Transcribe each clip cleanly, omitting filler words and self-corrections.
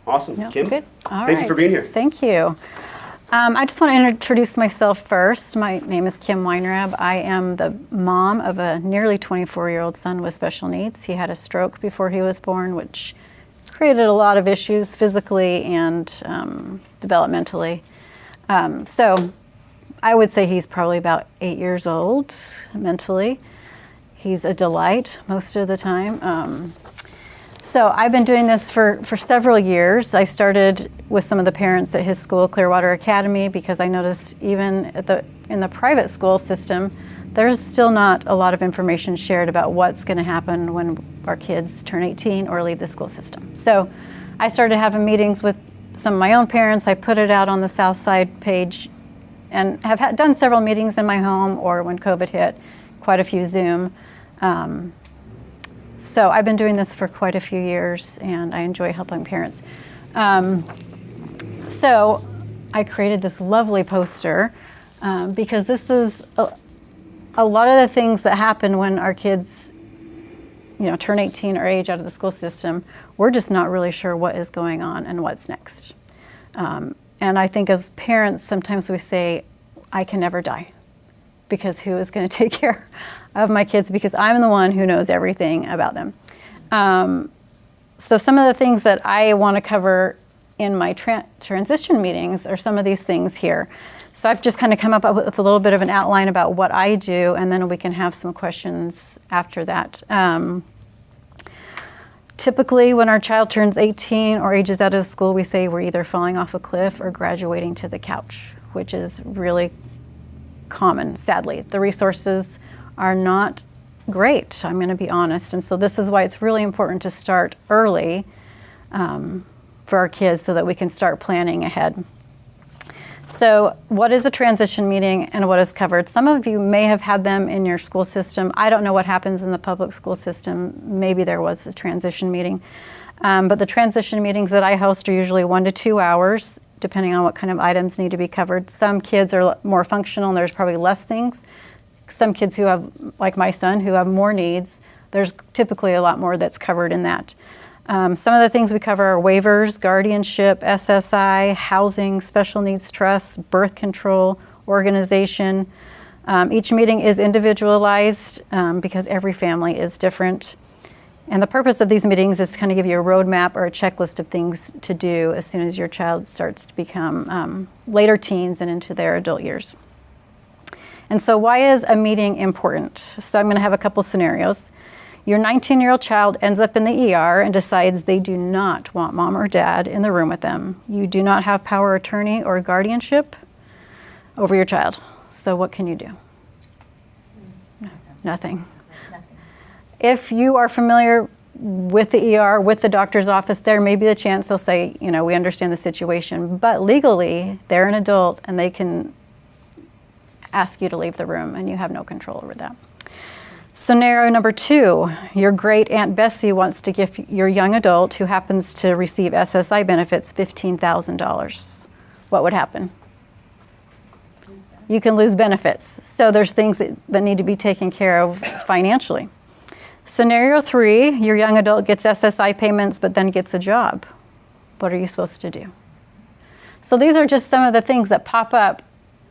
Awesome. No, Kim, good. All thank you for being here. Thank you. I just want to introduce myself first. My name is Kim Weinreb. I am the mom of a nearly 24-year-old son with special needs. He had a stroke before he was born, which created a lot of issues physically and developmentally. So I would say he's probably about 8 years old mentally. He's a delight most of the time. So I've been doing this for several years. I started with some of the parents at his school, Clearwater Academy, because I noticed even in the private school system, there's still not a lot of information shared about what's going to happen when our kids turn 18 or leave the school system. So I started having meetings with some of my own parents. I put it out on the South Side page and have done several meetings in my home, or when COVID hit, quite a few Zoom. So I've been doing this for quite a few years, and I enjoy helping parents. So I created this lovely poster because this is a lot of the things that happen when our kids, turn 18 or age out of the school system. We're just not really sure what is going on and what's next. And I think as parents, sometimes we say, I can never die, because who is going to take care of my kids, because I'm the one who knows everything about them. So some of the things that I want to cover in my transition meetings are some of these things here. So I've just kind of come up with a little bit of an outline about what I do, and then we can have some questions after that. Typically, when our child turns 18 or ages out of school, we say we're either falling off a cliff or graduating to the couch, which is really common, sadly. The resources are not great, I'm going to be honest. And so this is why it's really important to start early for our kids so that we can start planning ahead. So what is a transition meeting and what is covered? Some of you may have had them in your school system. I don't know what happens in the public school system. Maybe there was a transition meeting. But the transition meetings that I host are usually 1 to 2 hours, depending on what kind of items need to be covered. Some kids are more functional and there's probably less things. Some kids who have, like my son, who have more needs, there's typically a lot more that's covered in that. Some of the things we cover are waivers, guardianship, SSI, housing, special needs trusts, birth control, organization. Each meeting is individualized because every family is different. And the purpose of these meetings is to kind of give you a roadmap or a checklist of things to do as soon as your child starts to become later teens and into their adult years. And so why is a meeting important? So I'm going to have a couple scenarios. Your 19-year-old child ends up in the ER and decides they do not want mom or dad in the room with them. You do not have power of attorney or guardianship over your child. So what can you do? Nothing. If you are familiar with the ER, with the doctor's office, there may be a chance they'll say, we understand the situation, but legally they're an adult and they can ask you to leave the room and you have no control over that. Scenario number 2, your great Aunt Bessie wants to give your young adult who happens to receive SSI benefits $15,000. What would happen? You can lose benefits. So there's things that need to be taken care of financially. Scenario 3, your young adult gets SSI payments but then gets a job. What are you supposed to do? So these are just some of the things that pop up,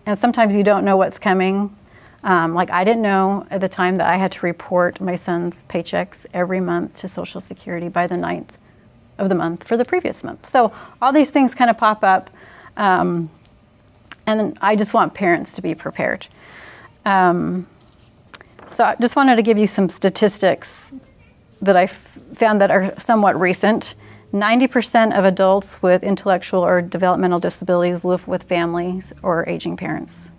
and sometimes you don't know what's coming. Like I didn't know at the time that I had to report my son's paychecks every month to Social Security by the 9th of the month for the previous month. So all these things kind of pop up, and I just want parents to be prepared. So I just wanted to give you some statistics that I found that are somewhat recent. 90% of adults with intellectual or developmental disabilities live with families or aging parents.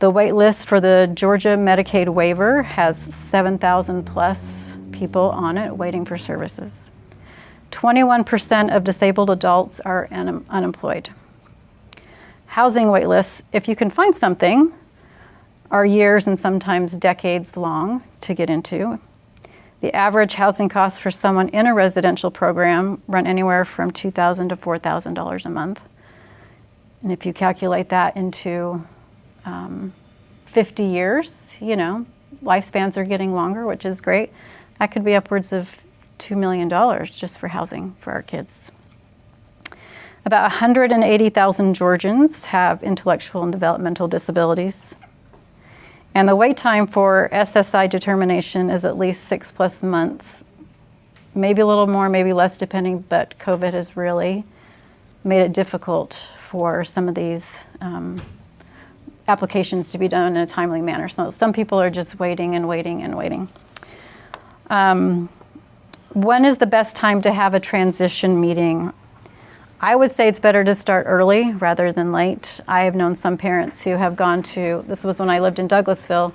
The wait list for the Georgia Medicaid waiver has 7,000 plus people on it waiting for services. 21% of disabled adults are unemployed. Housing wait lists, if you can find something, are years and sometimes decades long to get into. The average housing costs for someone in a residential program run anywhere from $2,000 to $4,000 a month. And if you calculate that into 50 years, lifespans are getting longer, which is great. That could be upwards of $2 million just for housing for our kids. About 180,000 Georgians have intellectual and developmental disabilities. And the wait time for SSI determination is at least 6+ months, maybe a little more, maybe less depending, but COVID has really made it difficult for some of these applications to be done in a timely manner. So some people are just waiting and waiting and waiting. When is the best time to have a transition meeting? I would say it's better to start early rather than late. I have known some parents who have gone to, this was when I lived in Douglasville,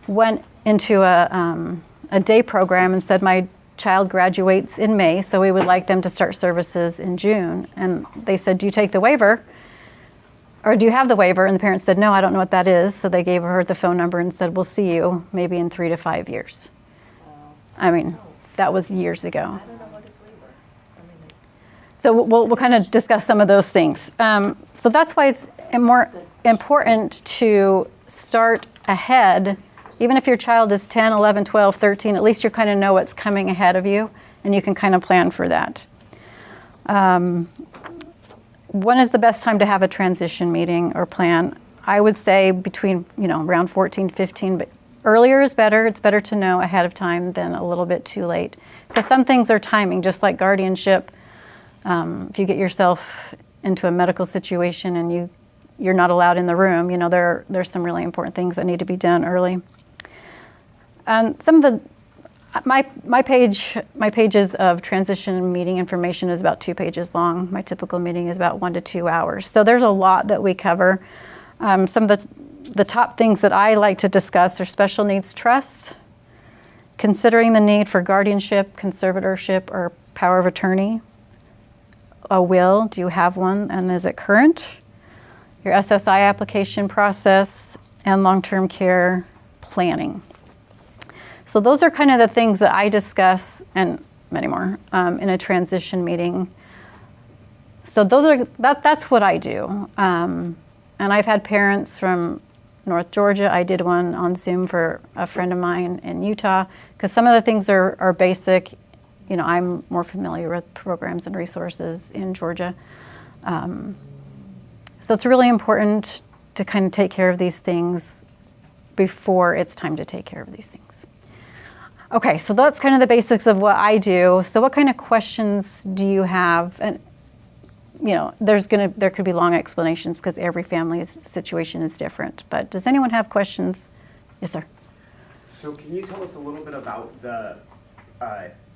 went into a day program and said, my child graduates in May, so we would like them to start services in June. And they said, do you take the waiver? Or do you have the waiver? And the parents said, no, I don't know what that is. So they gave her the phone number and said, we'll see you maybe in 3 to 5 years. I mean, that was years ago. I don't know what is waiver. So we'll kind of discuss some of those things. So that's why it's more important to start ahead. Even if your child is 10, 11, 12, 13, at least you kind of know what's coming ahead of you and you can kind of plan for that. When is the best time to have a transition meeting or plan? I would say between, around 14, 15, but earlier is better. It's better to know ahead of time than a little bit too late. Because some things are timing, just like guardianship. If you get yourself into a medical situation and you're not allowed in the room, there's some really important things that need to be done early. Some of the my pages of transition meeting information is about 2 pages long. My typical meeting is about 1 to 2 hours. So there's a lot that we cover. Some of the top things that I like to discuss are special needs trusts, considering the need for guardianship, conservatorship, or power of attorney. A will, do you have one, and is it current? Your SSI application process, and long-term care planning. So those are kind of the things that I discuss, and many more, in a transition meeting. So that's what I do. And I've had parents from North Georgia. I did one on Zoom for a friend of mine in Utah, because some of the things are basic. I'm more familiar with programs and resources in Georgia. So it's really important to kind of take care of these things before it's time to take care of these things. Okay, so that's kind of the basics of what I do. So what kind of questions do you have? And there could be long explanations because every family's situation is different. But does anyone have questions? Yes, sir. So can you tell us a little bit about the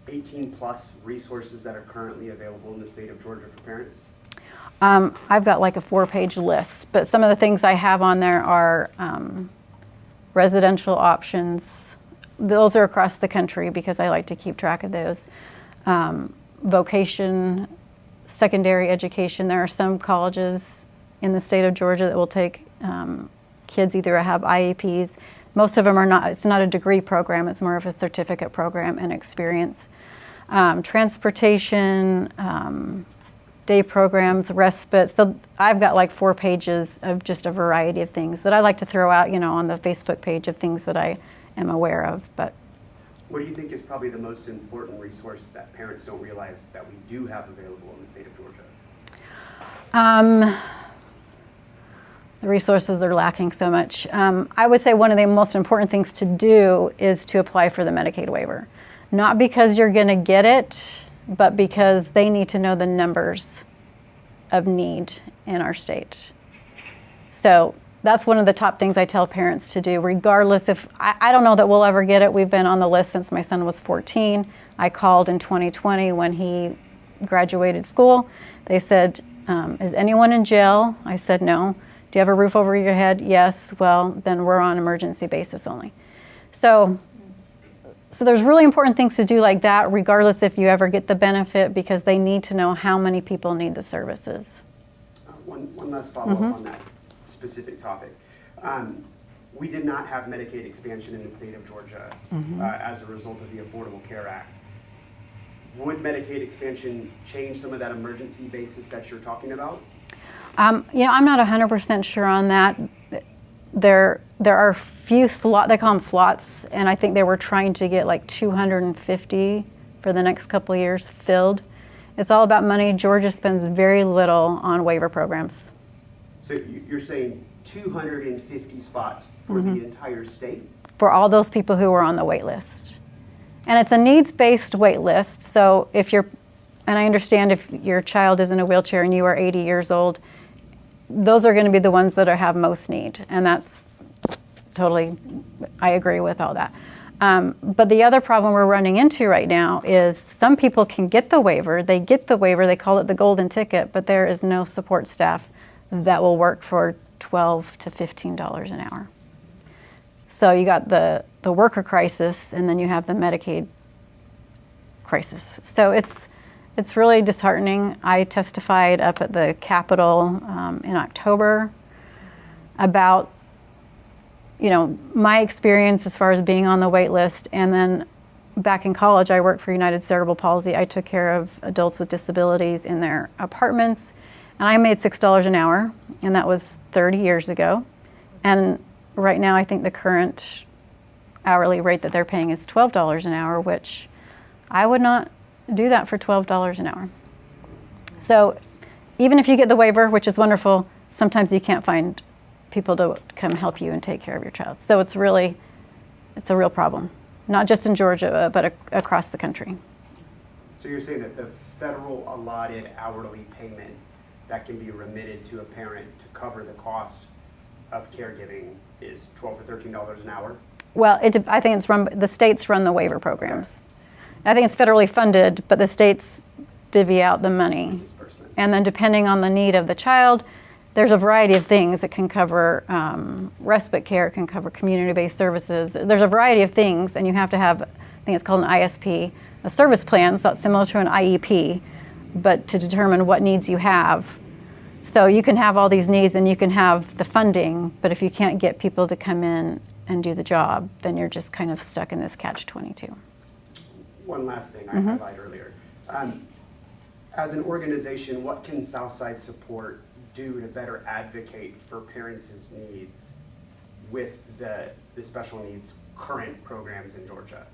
18+ resources that are currently available in the state of Georgia for parents? I've got like a 4-page list, but some of the things I have on there are residential options. Those are across the country because I like to keep track of those. Vocation, secondary education. There are some colleges in the state of Georgia that will take kids either have IEPs. Most of them are not, it's not a degree program, it's more of a certificate program and experience. Transportation, day programs, respite. So I've got like 4 pages of just a variety of things that I like to throw out, on the Facebook page of things that I am aware of. But what do you think is probably the most important resource that parents don't realize that we do have available in the state of Georgia? The resources are lacking so much. I would say one of the most important things to do is to apply for the Medicaid waiver. Not because you're going to get it, but because they need to know the numbers of need in our state. So that's one of the top things I tell parents to do, regardless if, I don't know that we'll ever get it. We've been on the list since my son was 14. I called in 2020 when he graduated school. They said, is anyone in jail? I said, no. Do you have a roof over your head? Yes. Well, then we're on emergency basis only. So there's really important things to do like that, regardless if you ever get the benefit, because they need to know how many people need the services. One last follow-up on that specific topic. We did not have Medicaid expansion in the state of Georgia as a result of the Affordable Care Act. Would Medicaid expansion change some of that emergency basis that you're talking about? I'm not 100% sure on that. There are few slots, they call them slots, and I think they were trying to get like 250 for the next couple of years filled. It's all about money. Georgia spends very little on waiver programs. So you're saying 250 spots for the entire state? For all those people who are on the wait list. And it's a needs-based wait list. So if you're, and I understand if your child is in a wheelchair and you are 80 years old, those are going to be the ones that have most need. And that's totally, I agree with all that. But the other problem we're running into right now is some people can get the waiver, they call it the golden ticket, but there is no support staff that will work for $12 to $15 an hour. So you got the worker crisis, and then you have the Medicaid crisis. So it's really disheartening. I testified up at the Capitol in October about my experience as far as being on the wait list. And then back in college, I worked for United Cerebral Palsy. I took care of adults with disabilities in their apartments, and I made $6 an hour, and that was 30 years ago. And right now, I think the current hourly rate that they're paying is $12 an hour, which I would not do that for $12 an hour. So even if you get the waiver, which is wonderful, sometimes you can't find people to come help you and take care of your child. So it's a real problem, not just in Georgia, but across the country. So you're saying that the federal allotted hourly payment that can be remitted to a parent to cover the cost of caregiving is $12 or $13 an hour? Well, I think the states run the waiver programs. I think it's federally funded, but the states divvy out the money. Disbursement. And then depending on the need of the child, there's a variety of things that can cover respite care, it can cover community-based services. There's a variety of things, and you have to have, I think it's called an ISP, a service plan, so it's similar to an IEP, but to determine what needs you have. So you can have all these needs and you can have the funding, but if you can't get people to come in and do the job, then you're just kind of stuck in this catch-22. One last thing I highlighted earlier. As an organization, what can Southside Support do to better advocate for parents' needs with the special needs current programs in Georgia?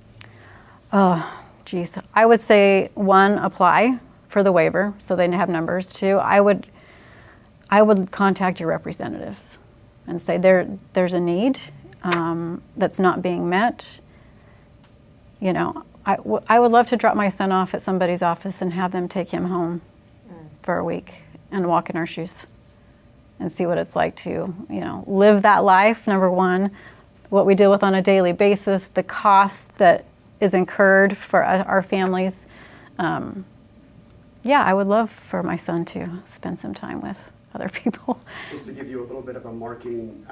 Oh, geez. I would say, one, apply for the waiver so they have numbers. Two, I would contact your representatives and say there's a need that's not being met. I would love to drop my son off at somebody's office and have them take him home for a week and walk in our shoes and see what it's like to, live that life, number one, what we deal with on a daily basis, the cost that is incurred for our families. I would love for my son to spend some time with other people. Just to give you a little bit of a marketing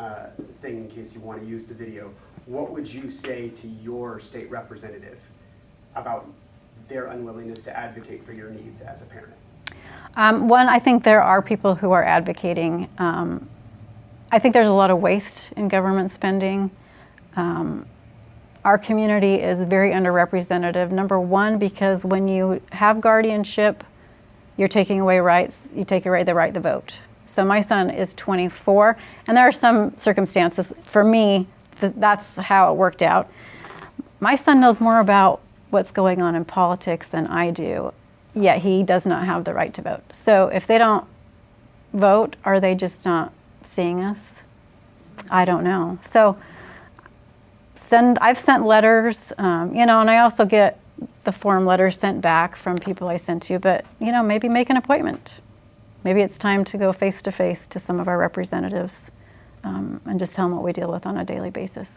thing in case you want to use the video, what would you say to your state representative about their unwillingness to advocate for your needs as a parent? One, I think there are people who are advocating. I think there's a lot of waste in government spending. Our community is very underrepresented. Number one, because when you have guardianship, you're taking away rights. You take away the right to vote. So my son is 24, and there are some circumstances. For me, that's how it worked out. My son knows more about what's going on in politics than I do, yet he does not have the right to vote. So if they don't vote, are they just not seeing us? I don't know. So I've sent letters, and I also get the form letters sent back from people I sent to, but maybe make an appointment. Maybe it's time to go face to face to some of our representatives and just tell them what we deal with on a daily basis.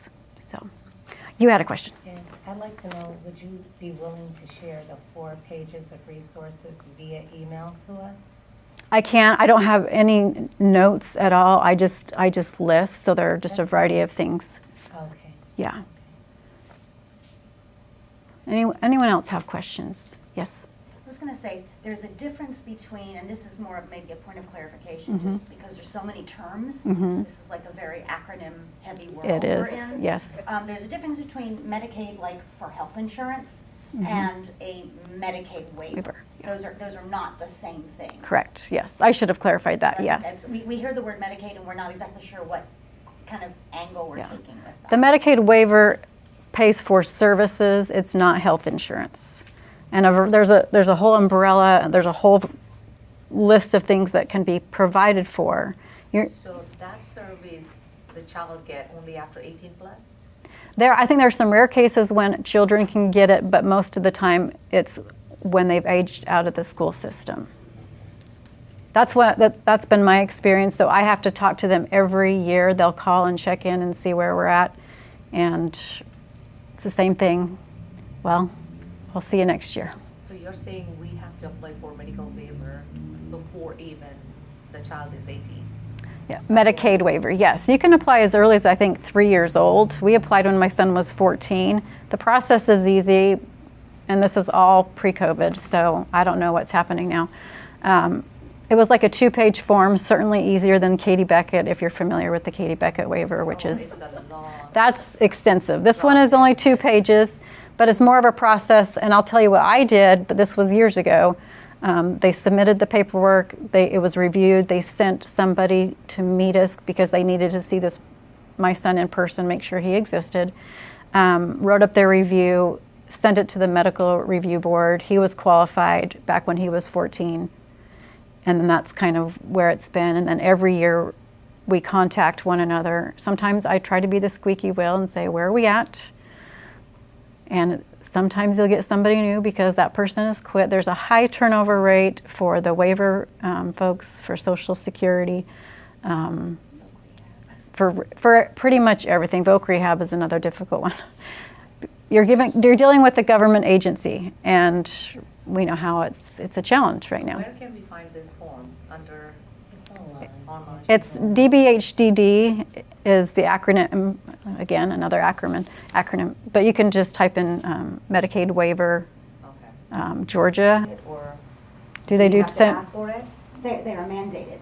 So, you had a question. Yes, I'd like to know, would you be willing to share the 4 pages of resources via email to us? I can. I don't have any notes at all. I just list, so there are just a variety of things. Okay. Yeah. Anyone else have questions? Yes. I was going to say, there's a difference between, and this is more of maybe a point of clarification, just because there's so many terms. This is like a very acronym-heavy world It is, we're in. yes. There's a difference between Medicaid, like for health insurance, and a Medicaid waiver. Waiver, yeah. Those are not the same thing. Correct. Yes. I should have clarified that. We hear the word Medicaid, and we're not exactly sure what kind of angle we're taking with that. The Medicaid waiver pays for services. It's not health insurance. And there's a whole umbrella, there's a whole list of things that can be provided for. So that service the child get only after 18 plus? I think there's some rare cases when children can get it, but most of the time it's when they've aged out of the school system. That's been my experience, though. I have to talk to them every year. They'll call and check in and see where we're at, and it's the same thing. Well, we'll see you next year. So you're saying we have to apply for medical waiver before even the child is 18? Yeah, Medicaid waiver, yes. You can apply as early as, I think, 3 years old. We applied when my son was 14. The process is easy, and this is all pre-COVID, so I don't know what's happening now. It was like a 2-page form, certainly easier than Katie Beckett, if you're familiar with the Katie Beckett waiver, which is, that's extensive. This one is only 2 pages, but it's more of a process, and I'll tell you what I did, but this was years ago. They submitted the paperwork, it was reviewed, they sent somebody to meet us because they needed to see my son in person, make sure he existed, wrote up their review, sent it to the medical review board. He was qualified back when he was 14. And then that's kind of where it's been. And then every year we contact one another. Sometimes I try to be the squeaky wheel and say, where are we at? And sometimes you'll get somebody new because that person has quit. There's a high turnover rate for the waiver folks, for Social Security, for pretty much everything. Voc rehab is another difficult one. You're dealing with a government agency, and we know how it's a challenge right now. Where can we find these forms? Under online? It's DBHDD is the acronym, again, another acronym, but you can just type in Medicaid waiver, Okay. Georgia. Or Do they do you have to ask for it? They are mandated.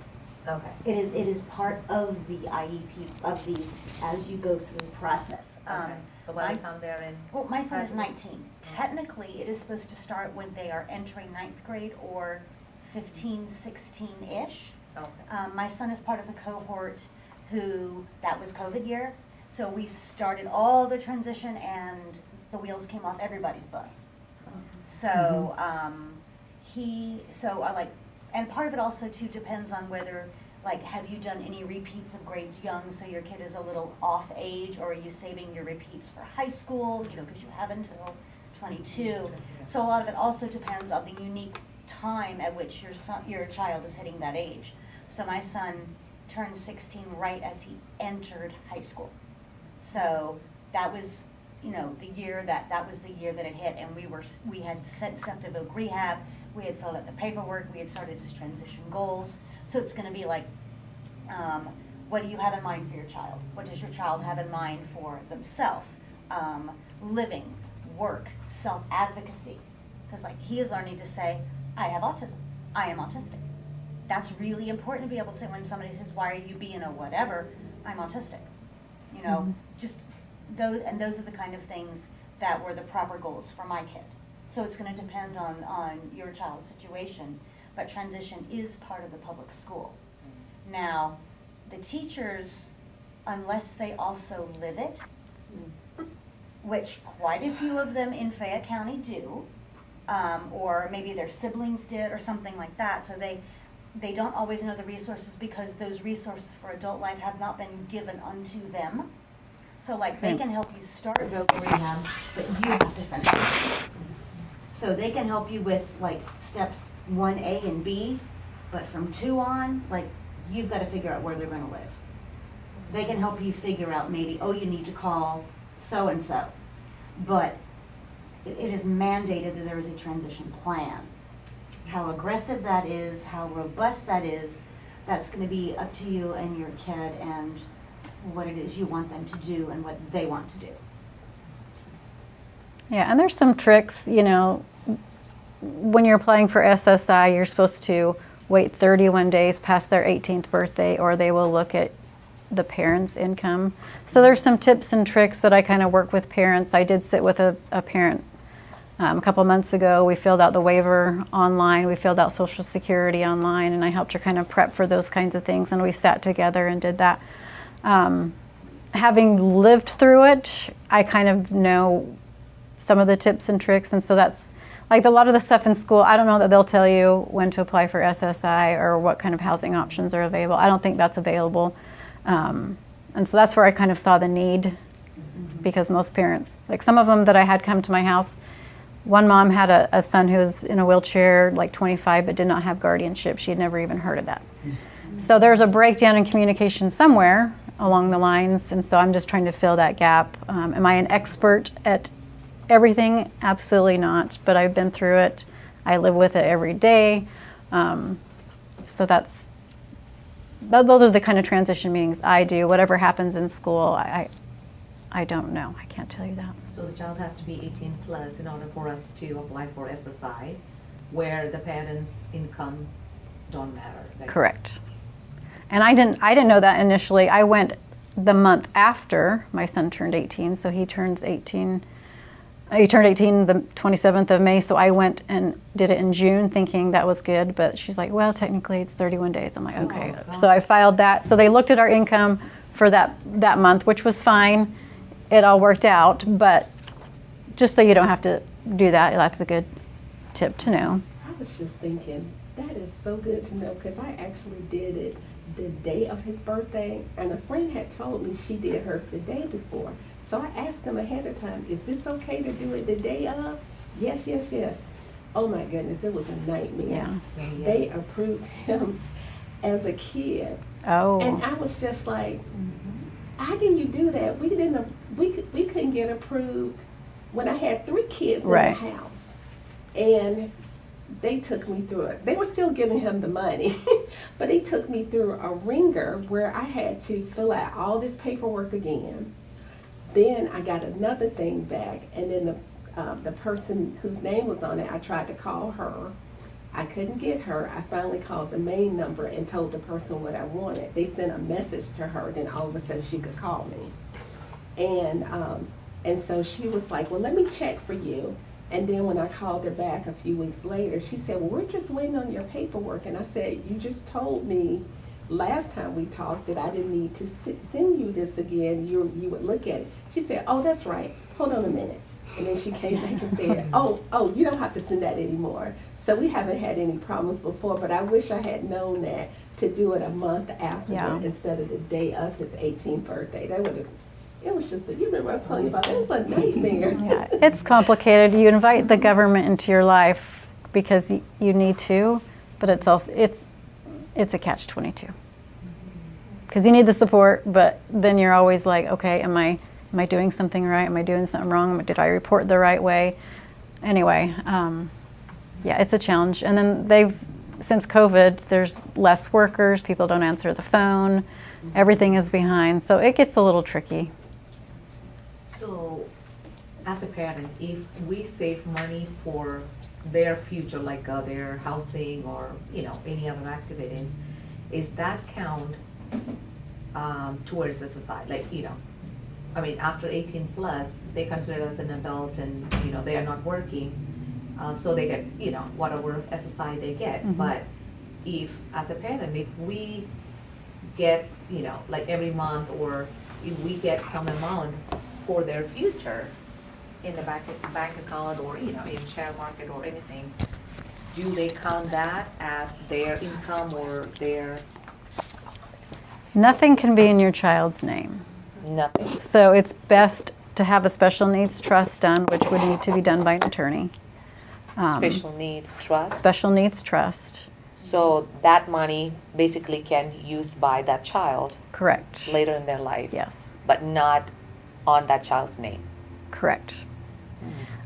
Okay. It is part of the IEP, as you go through the process. Okay. So by the time they're in? Well, my son is preschool? 19. Technically, it is supposed to start when they are entering 9th grade or 15, 16-ish. Okay. My son is part of the cohort that was COVID year. So we started all the transition and the wheels came off everybody's bus. So and part of it also too depends on whether, like, have you done any repeats of grades young so your kid is a little off age, or are you saving your repeats for high school, because you have until 22. So a lot of it also depends on the unique time at which your child is hitting that age. So my son turned 16 right as he entered high school. So that was, the year that was the year that it hit, and we had sent stuff to Voc Rehab, we had filled out the paperwork, we had started his transition goals. So it's going to be like, what do you have in mind for your child? What does your child have in mind for themselves? Living, work, self-advocacy. Because he is learning to say, I have autism. I am autistic. That's really important to be able to say when somebody says, why are you being a whatever? I'm autistic. Just those are the kind of things that were the proper goals for my kid. So it's going to depend on your child's situation, but transition is part of the public school. Now, the teachers, unless they also live it, which quite a few of them in Fayette County do, or maybe their siblings did or something like that, so they don't always know the resources because those resources for adult life have not been given unto them. So they can help you start Voc Rehab, but you have to finish it. So they can help you with steps 1A and B, but from 2 on, you've got to figure out where they're going to live. They can help you figure out maybe, you need to call so-and-so. But it is mandated that there is a transition plan. How aggressive that is, how robust that is, that's going to be up to you and your kid and what it is you want them to do and what they want to do. Yeah, and there's some tricks, when you're applying for SSI, you're supposed to wait 31 days past their 18th birthday, or they will look at the parent's income. So there's some tips and tricks that I kind of work with parents. I did sit with a parent a couple months ago. We filled out the waiver online, we filled out Social Security online, and I helped her kind of prep for those kinds of things, and we sat together and did that. Having lived through it, I kind of know some of the tips and tricks, and so that's Like a lot of the stuff in school, I don't know that they'll tell you when to apply for SSI or what kind of housing options are available. I don't think that's available. And so that's where I kind of saw the need, because most parents, like some of them that I had come to my house, one mom had a son who was in a wheelchair, like 25, but did not have guardianship. She had never even heard of that. So there's a breakdown in communication somewhere along the lines, and so I'm just trying to fill that gap. Am I an expert at everything? Absolutely not, but I've been through it. I live with it every day. So those are the kind of transition meetings I do. Whatever happens in school, I don't know. I can't tell you that. So the child has to be 18 plus in order for us to apply for SSI, where the parents' income don't matter. Like, Correct. And I didn't know that initially. I went the month after my son turned 18, so he turns 18. He turned 18 the 27th of May, so I went and did it in June thinking that was good, but she's like, well, technically it's 31 days. I'm like, okay. So I filed that. So they looked at our income for that month, which was fine. It all worked out, but just so you don't have to do that, that's a good tip to know. I was just thinking, that is so good to know, because I actually did it the day of his birthday, and a friend had told me she did hers the day before. So I asked them ahead of time, is this okay to do it the day of? Yes, yes, yes. Oh my goodness, it was a nightmare. Yeah. They approved him as a kid. Oh. And I was just like, how can you do that? We couldn't get approved when I had 3 kids in Right. the house. And they took me through it. They were still giving him the money, but they took me through a ringer where I had to fill out all this paperwork again. Then I got another thing back, and then the person whose name was on it, I tried to call her. I couldn't get her. I finally called the main number and told the person what I wanted. They sent a message to her, then all of a sudden she could call me. And so she was like, well, let me check for you. And then when I called her back a few weeks later, she said, well, we're just waiting on your paperwork. And I said, you just told me last time we talked that I didn't need to send you this again. You would look at it. She said, oh, that's right. Hold on a minute. And then she came back and said, oh, you don't have to send that anymore. So we haven't had any problems before, but I wish I had known that to do it a month after instead of the day of his 18th birthday. That would have, it was just, you remember I was telling you about that? It was a nightmare. Yeah, it's complicated. You invite the government into your life because you need to, but it's also it's a catch-22. Because you need the support, but then you're always like, okay, am I doing something right? Am I doing something wrong? Did I report the right way? Anyway, yeah, it's a challenge. And then since COVID, there's less workers. People don't answer the phone. Everything is behind, so it gets a little tricky. So, as a parent, if we save money for their future, like their housing or any other activities, is that count towards SSI? Like I mean, after 18 plus, they consider us an adult, and they are not working, so they get whatever SSI they get. Mm-hmm. But if, as a parent, if we get like every month, or if we get some amount for their future in the bank account, or in share market or anything, do they count that as their income or their? Nothing can be in your child's name. Nothing. So it's best to have a special needs trust done, which would need to be done by an attorney. Special need trust. Special needs trust. So that money basically can be used by that child Correct. later in their life. Yes. But not on that child's name. Correct.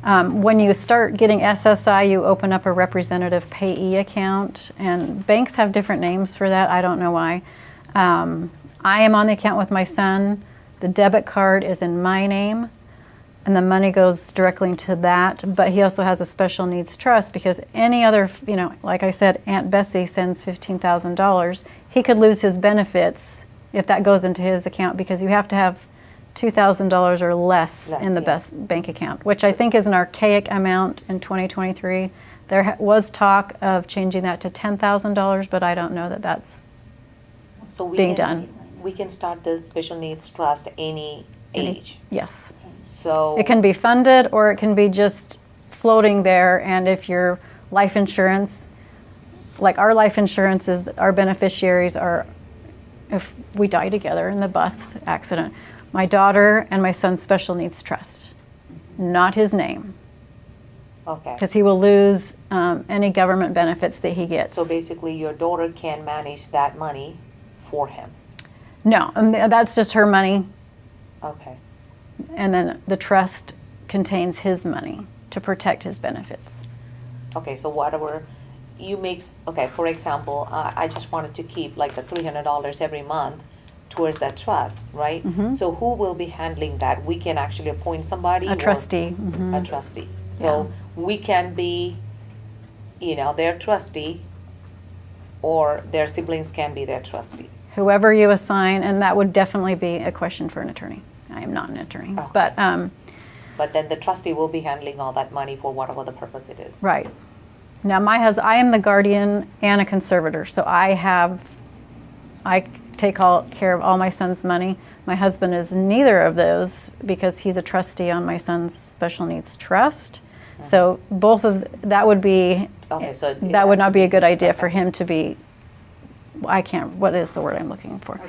When you start getting SSI, you open up a representative payee account, and banks have different names for that. I don't know why. I am on the account with my son. The debit card is in my name, and the money goes directly into that. But he also has a special needs trust, because any other, like I said, Aunt Bessie sends $15,000. He could lose his benefits if that goes into his account, because you have to have $2,000 or less in the best bank account, which I think is an archaic amount in 2023. There was talk of changing that to $10,000, but I don't know that that's So being done. We can start this special needs trust any age. Yes. So It can be funded, or it can be just floating there, and if your life insurance, like our life insurance is, our beneficiaries are, if we die together in the bus accident, my daughter and my son's special needs trust, not his name, Okay. because he will lose any government benefits that he gets. So basically, your daughter can manage that money for him. No, that's just her money, Okay. and then the trust contains his money to protect his benefits. Okay, so whatever you make, okay, for example, I just wanted to keep like the $300 every month towards that trust, right? Mhm. So who will be handling that? We can actually appoint somebody? A or- trustee. Mhm. A trustee. So we can be, their trustee, or their siblings can be their trustee. Whoever you assign, and that would definitely be a question for an attorney. I am not an attorney, Oh. but But then the trustee will be handling all that money for whatever the purpose it is. right. Now I am the guardian and a conservator, so I take care of all my son's money. My husband is neither of those because he's a trustee on my son's special needs trust. So both of that would be Okay, so it that would has not to be a good idea okay. for him to be. What is the word I'm looking for?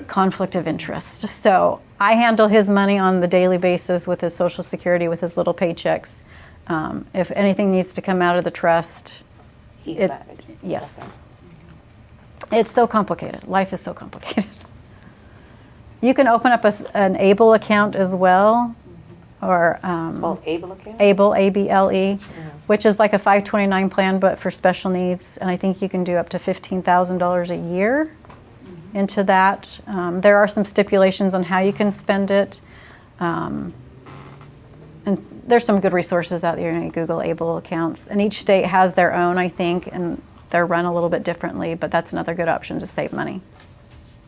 Conflict of interest. So I handle his money on the daily basis with his Social Security, with his little paychecks. If anything needs to come out of the trust, He it- manages. yes. Okay. It's so complicated. Life is so complicated. You can open up an ABLE account as well, or It's called ABLE account? ABLE, ABLE, which is like a 529 plan, but for special needs. And I think you can do up to $15,000 a year into that. There are some stipulations on how you can spend it. And there's some good resources out there. You Google ABLE accounts. And each state has their own, I think, and they're run a little bit differently, but that's another good option to save money.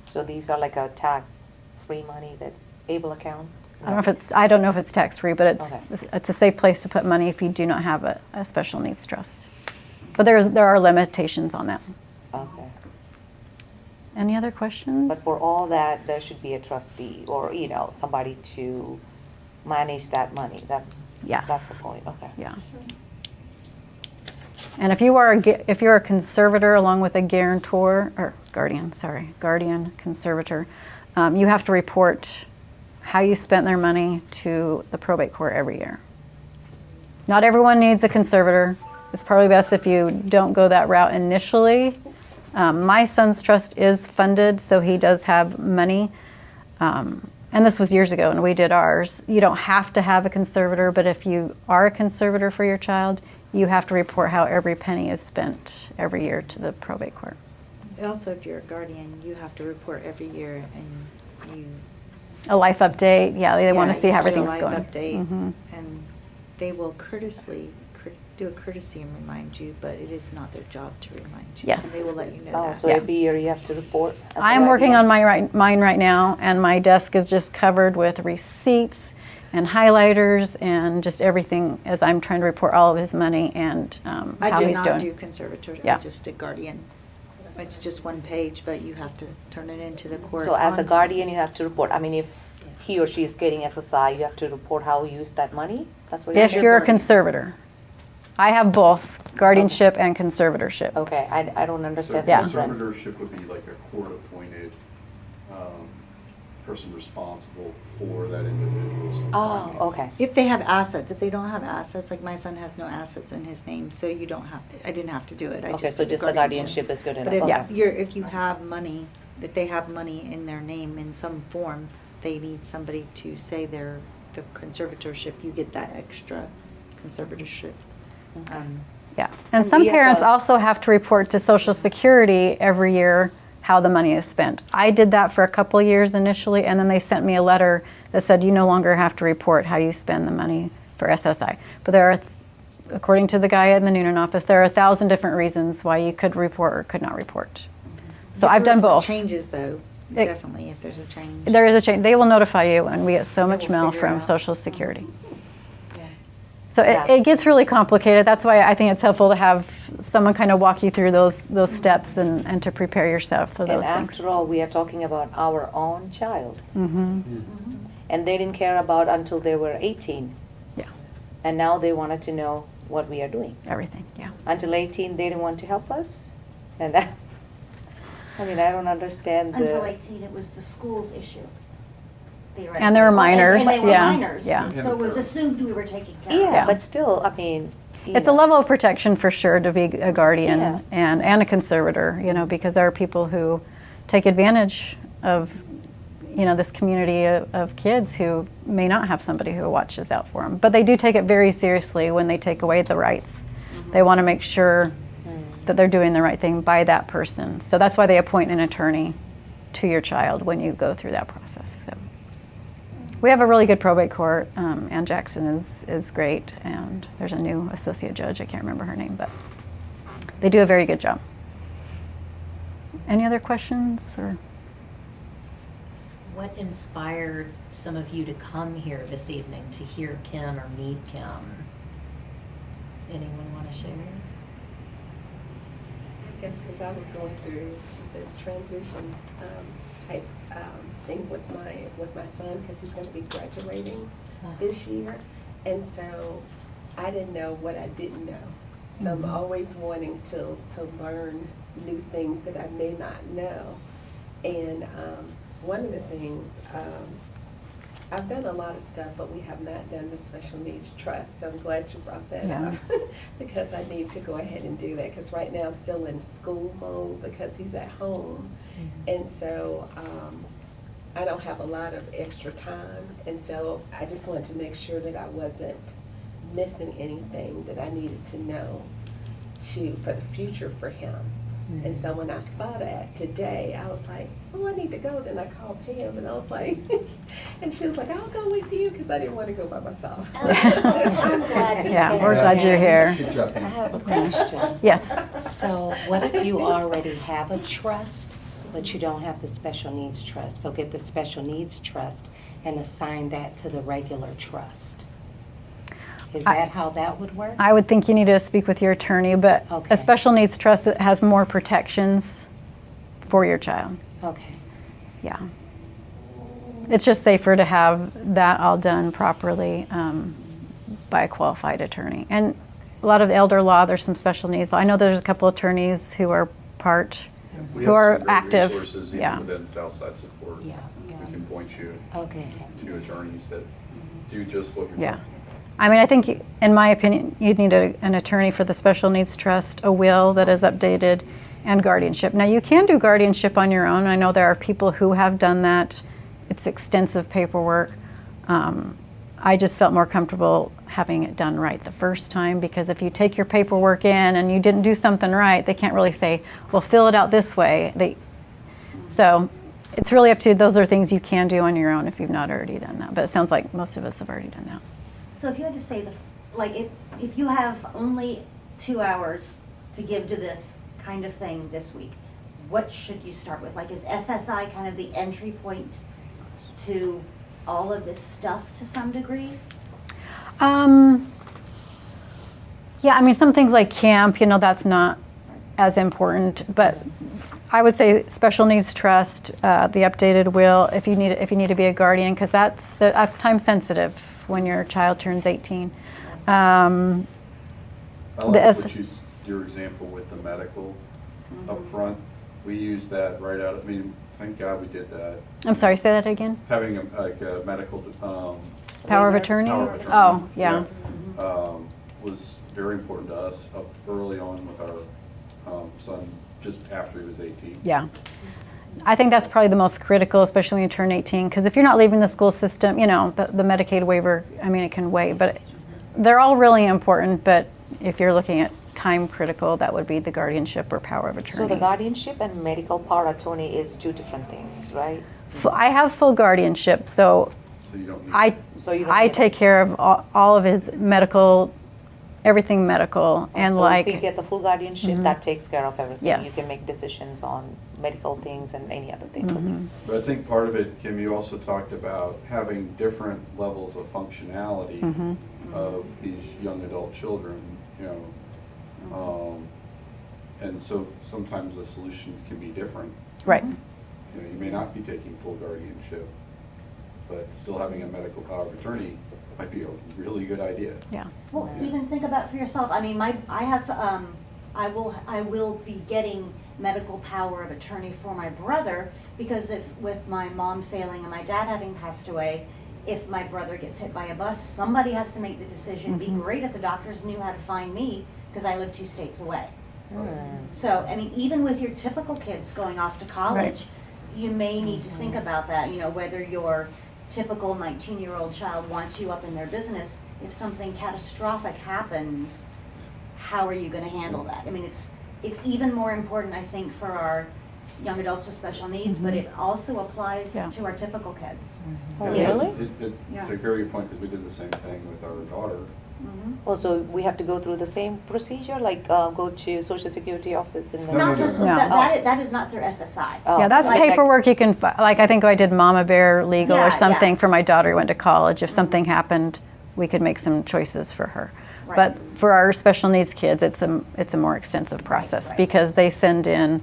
So these are like a tax-free money, that's ABLE account? I don't know if it's tax-free, but Okay. it's a safe place to put money if you do not have a special needs trust. But there are limitations on that. Okay. Any other questions? But for all that, there should be a trustee or, somebody to manage that money. That's Yes. the point, okay. Yeah. And if you're a conservator along with a guarantor, or guardian, conservator, you have to report how you spent their money to the probate court every year. Not everyone needs a conservator. It's probably best if you don't go that route initially. My son's trust is funded, so he does have money. And this was years ago, and we did ours. You don't have to have a conservator, but if you are a conservator for your child, you have to report how every penny is spent every year to the probate court. Also, if you're a guardian, you have to report every year, and you. A life update, yeah, they want to see how you do a everything's going. life update, Mhm. and they will do a courtesy and remind you, but it is not their job to remind you. Yes. They will let you know Oh, that. so every year you have to report? as a I'm working guardian? on mine right now, and my desk is just covered with receipts and highlighters and just everything as I'm trying to report all of his money and I how did he's not doing. do conservator, Yeah. I just did guardian. It's just one page, but you have to turn it into the court. So as a on time. guardian, you have to report, if he or she is getting SSI, you have to report how you use that money? That's what If saying? you're a conservator. I have both guardianship and conservatorship. Okay, I don't So understand the Yeah. difference. conservatorship would be like a court-appointed person responsible for that individual's Oh, finances. okay. If they have assets, if they don't have assets, like my son has no assets in his name, so you don't have, I didn't have to do it, I Okay, just so did just the guardianship is good enough, But if okay. if you have money, that they have money in their name in some form, they need somebody to say the conservatorship, you get that extra conservatorship. Yeah, and some we have parents to- also have to report to Social Security every year how the money is spent. I did that for a couple of years initially, and then they sent me a letter that said you no longer have to report how you spend the money for SSI. But there are, according to the guy in the Noonan office, there are 1,000 different reasons why you could report or could not report. So I've done both. Changes though, It- definitely, if there's a change. There is a change. They will notify you, and we get so They much will mail figure it from out. Social Security. Yeah. So Yeah. it gets really complicated. That's why I think it's helpful to have someone kind of walk you through those steps and to prepare yourself for And those things. after all, we are talking about our own child. Mm-hmm. And they didn't care about until they were 18. Yeah. And now they wanted to know what we are doing. Everything, yeah. Until 18, they didn't want to help us. And that, I mean, I don't understand the. Until 18, it was the school's issue. theoretically. And they were And minors, they were yeah, minors. yeah. So it was assumed we were taking care of Yeah, Yeah. but still, I mean. you It's a know. level of protection for sure to be a guardian Yeah. and a conservator, because there are people who take advantage of, this community of kids who may not have somebody who watches out for them. But they do take it very seriously when they take away the rights. They want to make sure that they're doing the right thing by that person. So that's why they appoint an attorney to your child when you go through that process. So we have a really good probate court. Ann Jackson is great, and there's a new associate judge. I can't remember her name, but they do a very good job. Any other questions? Or What inspired some of you to come here this evening to hear Kim or meet Kim? Anyone want to share? I guess because I was going through the transition type thing with my son, because he's going to be graduating this year, and so I didn't know what I didn't know. So I'm always wanting to learn new things that I may not know. And one of the things, I've done a lot of stuff, but we have not done the special needs trust. So I'm glad you brought that Yeah. up because I need to go ahead and do that. Because right now I'm still in school mode because he's at home. And so I don't have a lot of extra time. And so I just wanted to make sure that I wasn't missing anything that I needed to know for the future for him. And so when I saw that today, I was like, oh, I need to go. Then I called Pam, and I was like, and she was like, I'll go with you, because I didn't want to go by myself. I'm glad you yeah, came. we're glad you're here. Good job, I Pam. have a question. Yes. So what if you already have a trust, but you don't have the special needs trust? So get the special needs trust and assign that to the regular trust. Is that how that would work? I would think you need to speak with your attorney, but Okay. a special needs trust that has more protections for your child. Okay. Yeah. It's just safer to have that all done properly by a qualified attorney. And a lot of elder law, there's some special needs. I know there's a couple attorneys who are We who have are some great active. resources even Yeah. within Southside Support. Yeah, yeah. We can point you Okay. to attorneys that do just what you're Yeah. talking about. I mean, I think, in my opinion, you'd need an attorney for the special needs trust, a will that is updated, and guardianship. Now, you can do guardianship on your own. I know there are people who have done that. It's extensive paperwork. I just felt more comfortable having it done right the first time, because if you take your paperwork in and you didn't do something right, they can't really say, well, fill it out this way. So it's really up to you. Those are things you can do on your own if you've not already done that. But it sounds like most of us have already done that. So if you had to say, if you have only 2 hours to give to this kind of thing this week, what should you start with? Like, is SSI kind of the entry point to all of this stuff to some degree? Yeah, I mean, some things like camp, that's not as important, but I would say special needs trust, the updated will, if you need to be a guardian, because that's time sensitive when your child turns 18. I The like S- your example with the medical up front. We use that right out, thank God we did that. I'm sorry, say that again? Having a medical, Power of attorney? Power of attorney. Oh, yeah. Was very important to us up early on with our son, just after he was 18. Yeah. I think that's probably the most critical, especially when you turn 18, because if you're not leaving the school system, the Medicaid waiver, it can wait, but they're all really important, but if you're looking at time critical, that would be the guardianship or power of attorney. So the guardianship and medical power of attorney is two different things, right? I have full guardianship, so So you don't need. I take care of all of his medical, everything medical, and So like, if we get the full guardianship, that takes care of everything. Yes. You can make decisions on medical things and any other things. But I think part of it, Kim, you also talked about having different levels of functionality of these young adult children, and so sometimes the solutions can be different. right. You may not be taking full guardianship. but still having a medical power of attorney might be a really good idea. Yeah. Well, even think about for yourself. I mean, I will be getting medical power of attorney for my brother, because if, with my mom failing and my dad having passed away, if my brother gets hit by a bus, somebody has to make the decision. It'd be great if the doctors knew how to find me, because I live 2 states away. So, I mean, even with your typical kids going off to college, you may need to think about that, you know, whether your typical 19-year-old child wants you up in their business. If something catastrophic happens, how are you going to handle that? I mean, it's even more important, I think, for our young adults with special needs, but it also applies to our typical kids. Oh, Yeah, really? It's a very good point, because we did the same thing with our daughter. Also, we have to go through the same procedure, like go to Social Security office and then. No, Not no, to- no, no. that is not through SSI. Oh, Yeah, that's like- paperwork you can, like, I think I did Mama Bear Legal Yeah, or something yeah. for my daughter who went to college. If something happened, we could make some choices for her. Right. But for our special needs kids, it's a more extensive process, right. because they send in,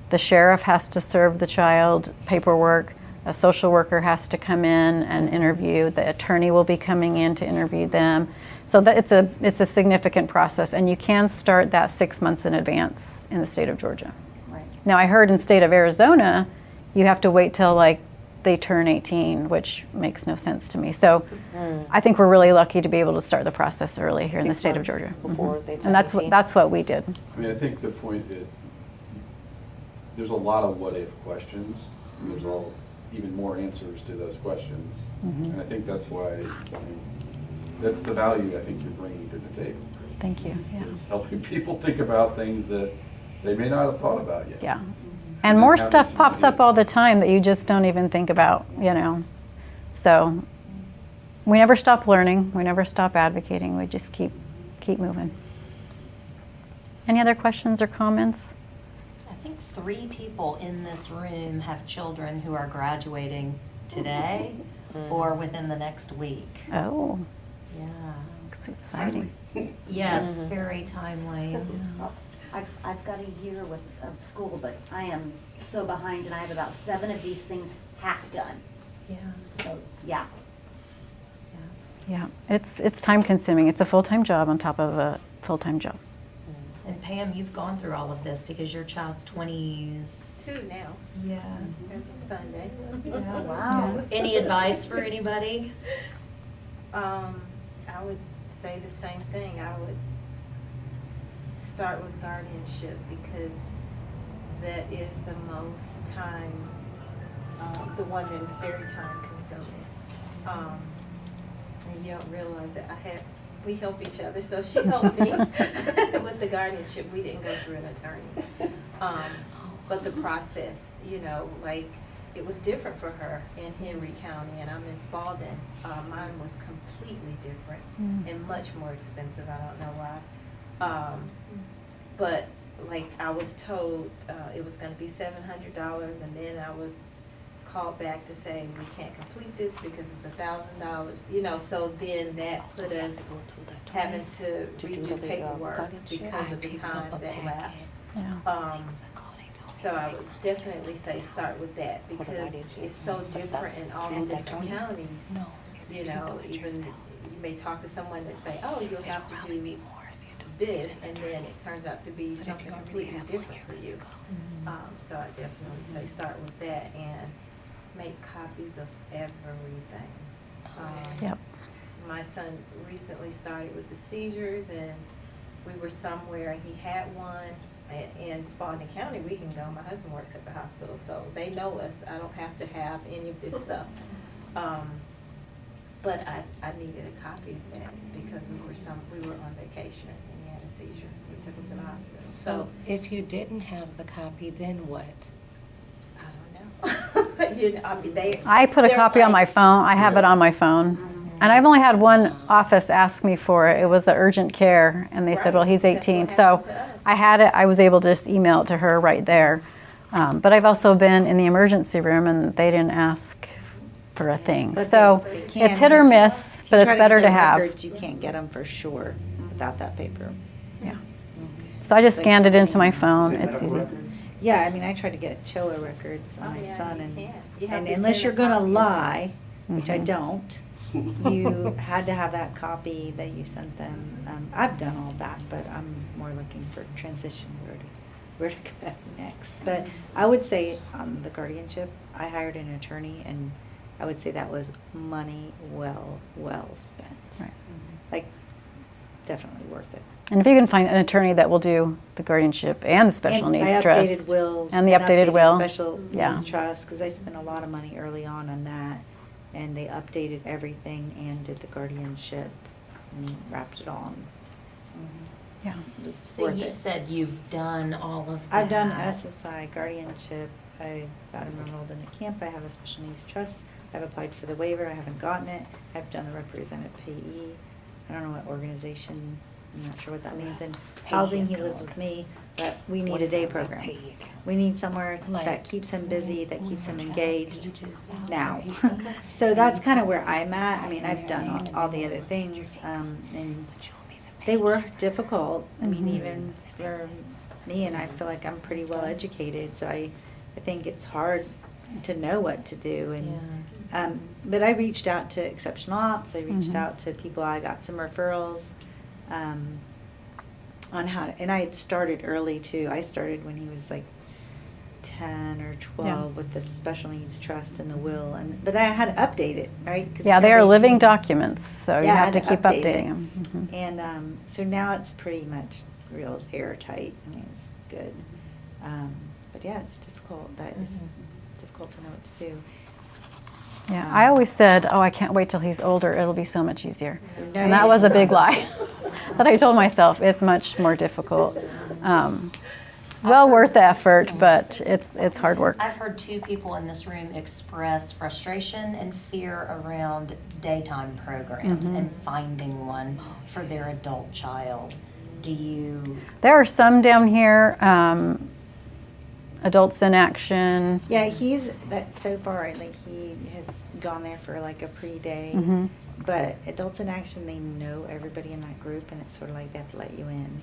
the sheriff has to serve the child paperwork, a social worker has to come in and interview, the attorney will be coming in to interview them. So that it's a significant process, and you can start that 6 months in advance in the state of Georgia. Right. Now, I heard in state of Arizona, you have to wait till like they turn 18, which makes no sense to me. So I think we're really lucky to be able to start the process early here in the 6 state of months Georgia. before they turn And that's 18. that's what we did. I mean, I think the point that there's a lot of what-if questions, and there's even more answers to those questions. And I think that's why, that's the value I think you're bringing to the table. Thank you. Yeah. Is helping people think about things that they may not have thought about yet. Yeah. And And then more having stuff some pops up ideas. all the time that you just don't even think about, you know. So we never stop learning. We never stop advocating. We just keep moving. Any other questions or comments? I think 3 people in this room have children who are graduating today or within the next week. Oh, Yeah. it's exciting. Yes, very timely. I've got a year of school, but I am so behind, and I have about 7 of these things half done. Yeah. So, yeah. Yeah, it's time consuming. It's a full-time job on top of a full-time job. And Pam, you've gone through all of this because your child's 20s. 2 now, Yeah. as of Sunday. Yeah. Wow. Any advice for anybody? I would say the same thing. I would start with guardianship, because that is the most time, the one that is very time consuming. And you don't realize that we help each other, so she helped me with the guardianship. We didn't go through an attorney. But the process, you know, like, it was different for her in Henry County, and I'm in Spalding. Mine was completely different and much more expensive. I don't know why. But like, I was told it was going to be $700, and then I was called back to say we can't complete this because it's $1,000. You know, so then that put us having to redo paperwork because of the time that lapsed. So I would definitely say start with that, because it's so different in all the different counties. You know, even you may talk to someone that say, oh, you'll have to do this, and then it turns out to be something completely different for you. So I definitely say start with that and make copies of everything. Yep. My son recently started with the seizures, and we were somewhere and he had one. In Spalding County, we can go. My husband works at the hospital, so they know us. I don't have to have any of this stuff. But I needed a copy of that because we were on vacation and he had a seizure. We took him to the hospital. So if you didn't have the copy, then what? I don't know. You know, I mean, I put a they're copy on my like- phone. I have it on my phone. And I've only had one office ask me for it. It was the urgent care, and they said, well, he's Right. That's what 18. happened So to us. I had it. I was able to just email it to her right there. But I've also been in the emergency room, and they didn't ask for a thing. But So they it's can- hit or miss, If you but try it's better get to their have. records, you can't get them for sure without that paper. Yeah. So I just But scanned it into my Say phone. It's medical easy. records? Yeah, I mean, I tried to get chiller records on Oh, my yeah, son, you and can. You have and to unless send you're a gonna copy of it. lie, which I don't, you had to have that copy that you sent them. I've done all that, but I'm more looking for transition, where to go next. But I would say on the guardianship, I hired an attorney, and I would say that was money well spent. Right. Like, definitely worth it. And if you can find an attorney that will do the guardianship and the special And needs I trust. updated wills. And the updated will. Special Yeah. needs trust, because I spent a lot of money early on that, and they updated everything and did the guardianship and wrapped it all in. Yeah. It was So worth you it. said you've done all of that. I've done SSI, guardianship, I got him enrolled in a camp, I have a special needs trust, I've applied for the waiver, I haven't gotten it, I've done the represented payee, I don't know what organization, I'm not sure what that means, and housing, he lives with me, but we need a day program. We need somewhere that keeps him busy, that keeps him engaged now. So that's kind of where I'm at, I mean, I've done all the other things, and they were difficult, I mean, even for me, and I feel like I'm pretty well educated, so I think it's hard to know what to do, and but I reached out to exceptional ops, I reached out to people, I got some referrals on how to, and I had started early too. I started when he was like 10 or 12 with the special needs trust and the will, but I had to update it, right? 'Cause Yeah, it they are turned living 18. documents, so you Yeah, I have had to to keep update updating it. them. Mhm. And so now it's pretty much real airtight. I mean, it's good. But yeah, it's difficult. That is difficult to know what to do. Yeah, I always said, oh, I can't wait till he's older, it'll be so much easier. No, And that was a big lie. But I told myself it's much more difficult. Well worth the effort, but it's hard work. I've heard 2 people in this room express frustration and fear around daytime programs and finding one for their adult child. Do you? There are some down here, Adults in Action. Yeah, so far, like he has gone there for like a pre-day. But Adults in Action, they know everybody in that group, and it's sort of like they have to let you in.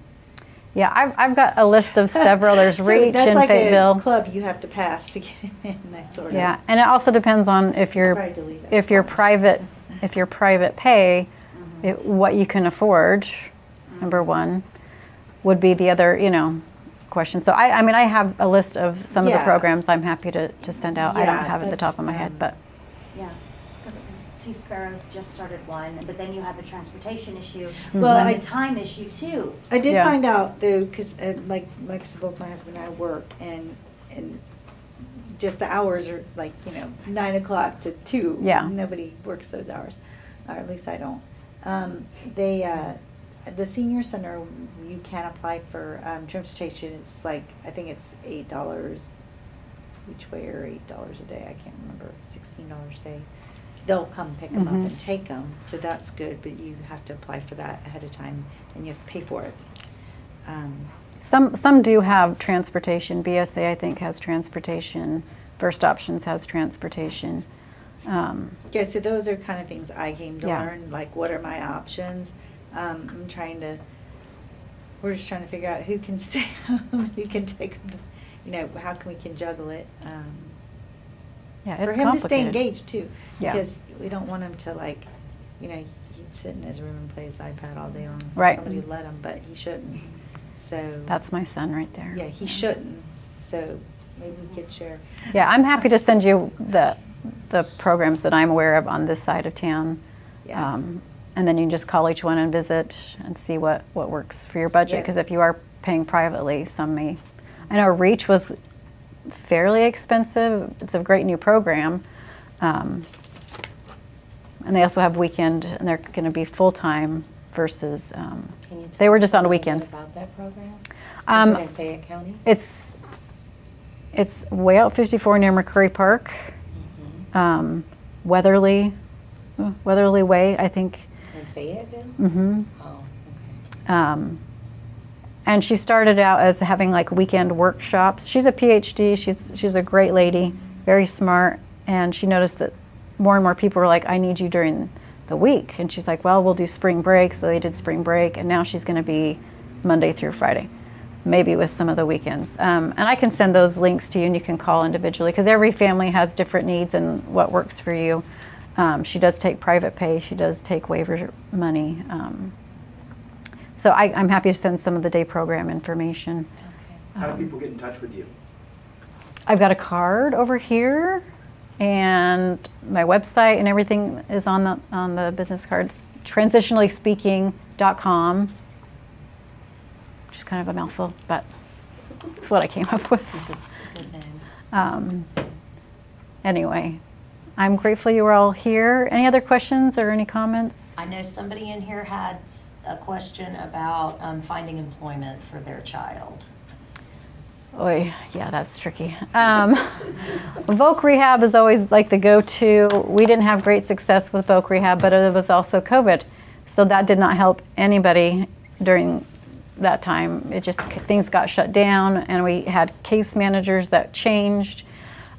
Yeah, I've got a list of several. There's So Reach that's in like Fayetteville. a club you have to pass to get in. That sort of. Yeah, and it also depends on if you're I'll probably delete that if you're private pay, what you can afford. Number one would be the other, question. So I mean I have a list of some of the Yeah. programs I'm happy to send out. I don't Yeah, have it at the top of my head, but Yeah, because it was Two Sparrows just started one, but then you have the transportation issue, Well, and I- the time issue too. I did Yeah. find out though, because like both my husband and I work, and just the hours are like 9 o'clock to 2. Yeah. Nobody works those hours, or at least I don't. The senior center, you can apply for transportation. It's like I think it's $8 each way or $8 a day. I can't remember. $16 a day. They'll come pick them up and take them, so that's good. But you have to apply for that ahead of time, and you have to pay for it. some do have transportation. BSA I think has transportation. First Options has transportation. Yeah, so those are kind of things I came to Yeah. learn, like what are my options? We're just trying to figure out who can stay home, who can take them to, how can we can juggle it. Yeah, it's For him to stay complicated. engaged too, Yeah. because we don't want him to he'd sit in his room and play his iPad all day long. If Right. Somebody would let him, but he shouldn't. So. That's my son right there. Yeah, he shouldn't, so maybe we could share. Yeah, I'm happy to send you the programs that I'm aware of on this side of town. Yeah. And then you can just call each one and visit and see what works for your budget. Yeah. Because if you are paying privately, some may. I know Reach was fairly expensive. It's a great new program. And they also have weekend, and they're going to be full-time versus, Can you tell they were us just on a little bit weekends. about that program? Um, Is it in Fayette County? It's way out 54 near McCurry Park. Weatherly Way, I think. In Fayetteville? Mm-hmm. Oh, okay. And she started out as having like weekend workshops. She's a PhD. She's a great lady, very smart. And she noticed that more and more people were like, I need you during the week. And she's like, well, we'll do spring break. So they did spring break. And now she's going to be Monday through Friday, maybe with some of the weekends. And I can send those links to you, and you can call individually because every family has different needs and what works for you. She does take private pay. She does take waiver money. So I'm happy to send some of the day program information. How do people get in touch with you? I've got a card over here, and my website and everything is on the business cards. Transitionallyspeaking.com, which is kind of a mouthful, but it's what I came up with. Anyway, I'm grateful you were all here. Any other questions or any comments? I know somebody in here had a question about finding employment for their child. Oy, yeah, that's tricky. Voc Rehab is always like the go-to. We didn't have great success with Voc Rehab, but it was also COVID. So that did not help anybody during that time. It just, things got shut down, and we had case managers that changed.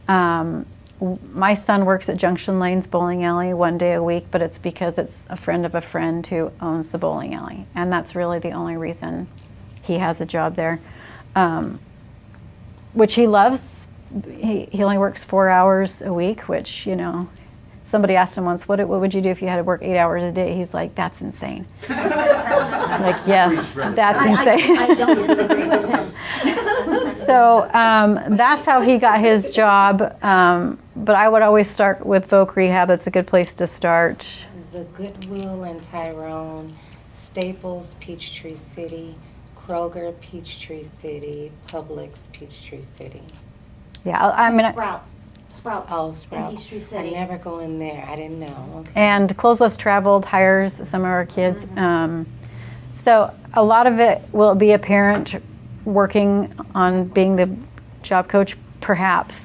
My son works at Junction Lanes Bowling Alley 1 day a week, but it's because it's a friend of a friend who owns the bowling alley. And that's really the only reason he has a job there. Which he loves. He only works 4 hours a week, which, you know, somebody asked him once, what would you do if you had to work 8 hours a day? He's like, that's insane. I'm like, yes, that's insane. I don't disagree with him. So that's how he got his job. But I would always start with Voc Rehab. That's a good place to start. The Goodwill in Tyrone, Staples, Peachtree City, Kroger, Peachtree City, Publix, Peachtree City. Yeah, I mean, Sprouts. Oh, In Sprouts. Peachtree City. I never go in there. I didn't know. Okay. and Clothes Less Traveled hires some of our kids. So a lot of it will be a parent working on being the job coach, perhaps.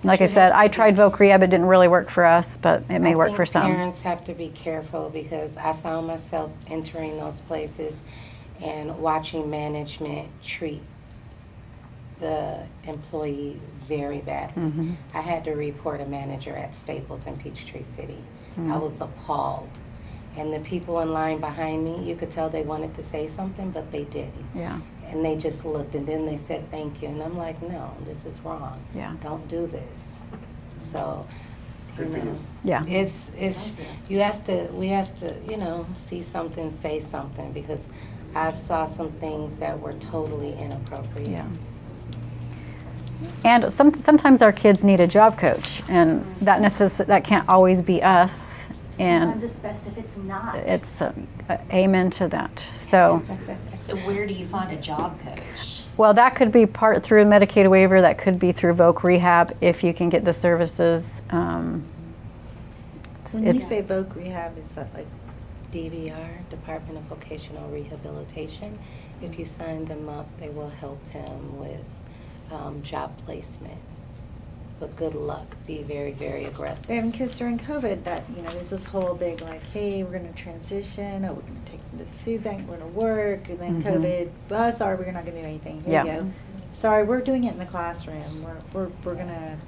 Like I said, I tried Voc Rehab. It didn't really work for us, but it may work for some. Parents have to be careful because I found myself entering those places and watching management treat the employee very badly. I had to report a manager at Staples in Peachtree City. I was appalled. And the people in line behind me, you could tell they wanted to say something, but they didn't. Yeah. And they just looked, and then they said thank you. And I'm like, no, this is wrong. Yeah. Don't do this. So, you Good for you. know, Yeah. it's we have to, you know, see something, say something, because I've saw some things that were totally inappropriate. Yeah. And sometimes our kids need a job coach, and that can't always be us. Sometimes And it's best if it's not. it's amen to that. So, So where do you find a job coach? well, that could be part through a Medicaid waiver. That could be through Voc Rehab if you can get the services. When you It's- say Voc Rehab, is that like, DVR, Department of Vocational Rehabilitation. If you sign them up, they will help him with job placement. But good luck. Be very, very aggressive. because during COVID, that, you know, there's this whole big like, hey, we're gonna transition, oh, we're gonna take them to the food bank, we're gonna work, and then COVID, oh, sorry, we're not gonna do anything, here Yeah. you go. Sorry, we're doing it in the classroom, we're gonna,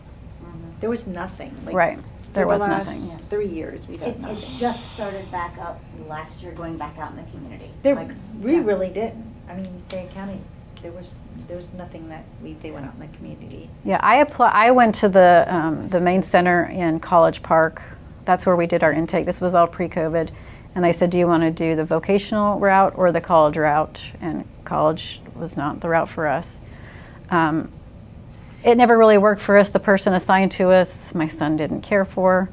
there was nothing. Like, Right. There for the was last nothing. 3 years, we've had It nothing. just started back up last year, going back out in the community. There, Like, we yeah. really didn't. I mean, Fayette County, there was nothing that they went out in the community. Yeah, I went to the main center in College Park. That's where we did our intake. This was all pre-COVID. And they said, do you want to do the vocational route or the college route? And college was not the route for us. It never really worked for us. The person assigned to us, my son didn't care for.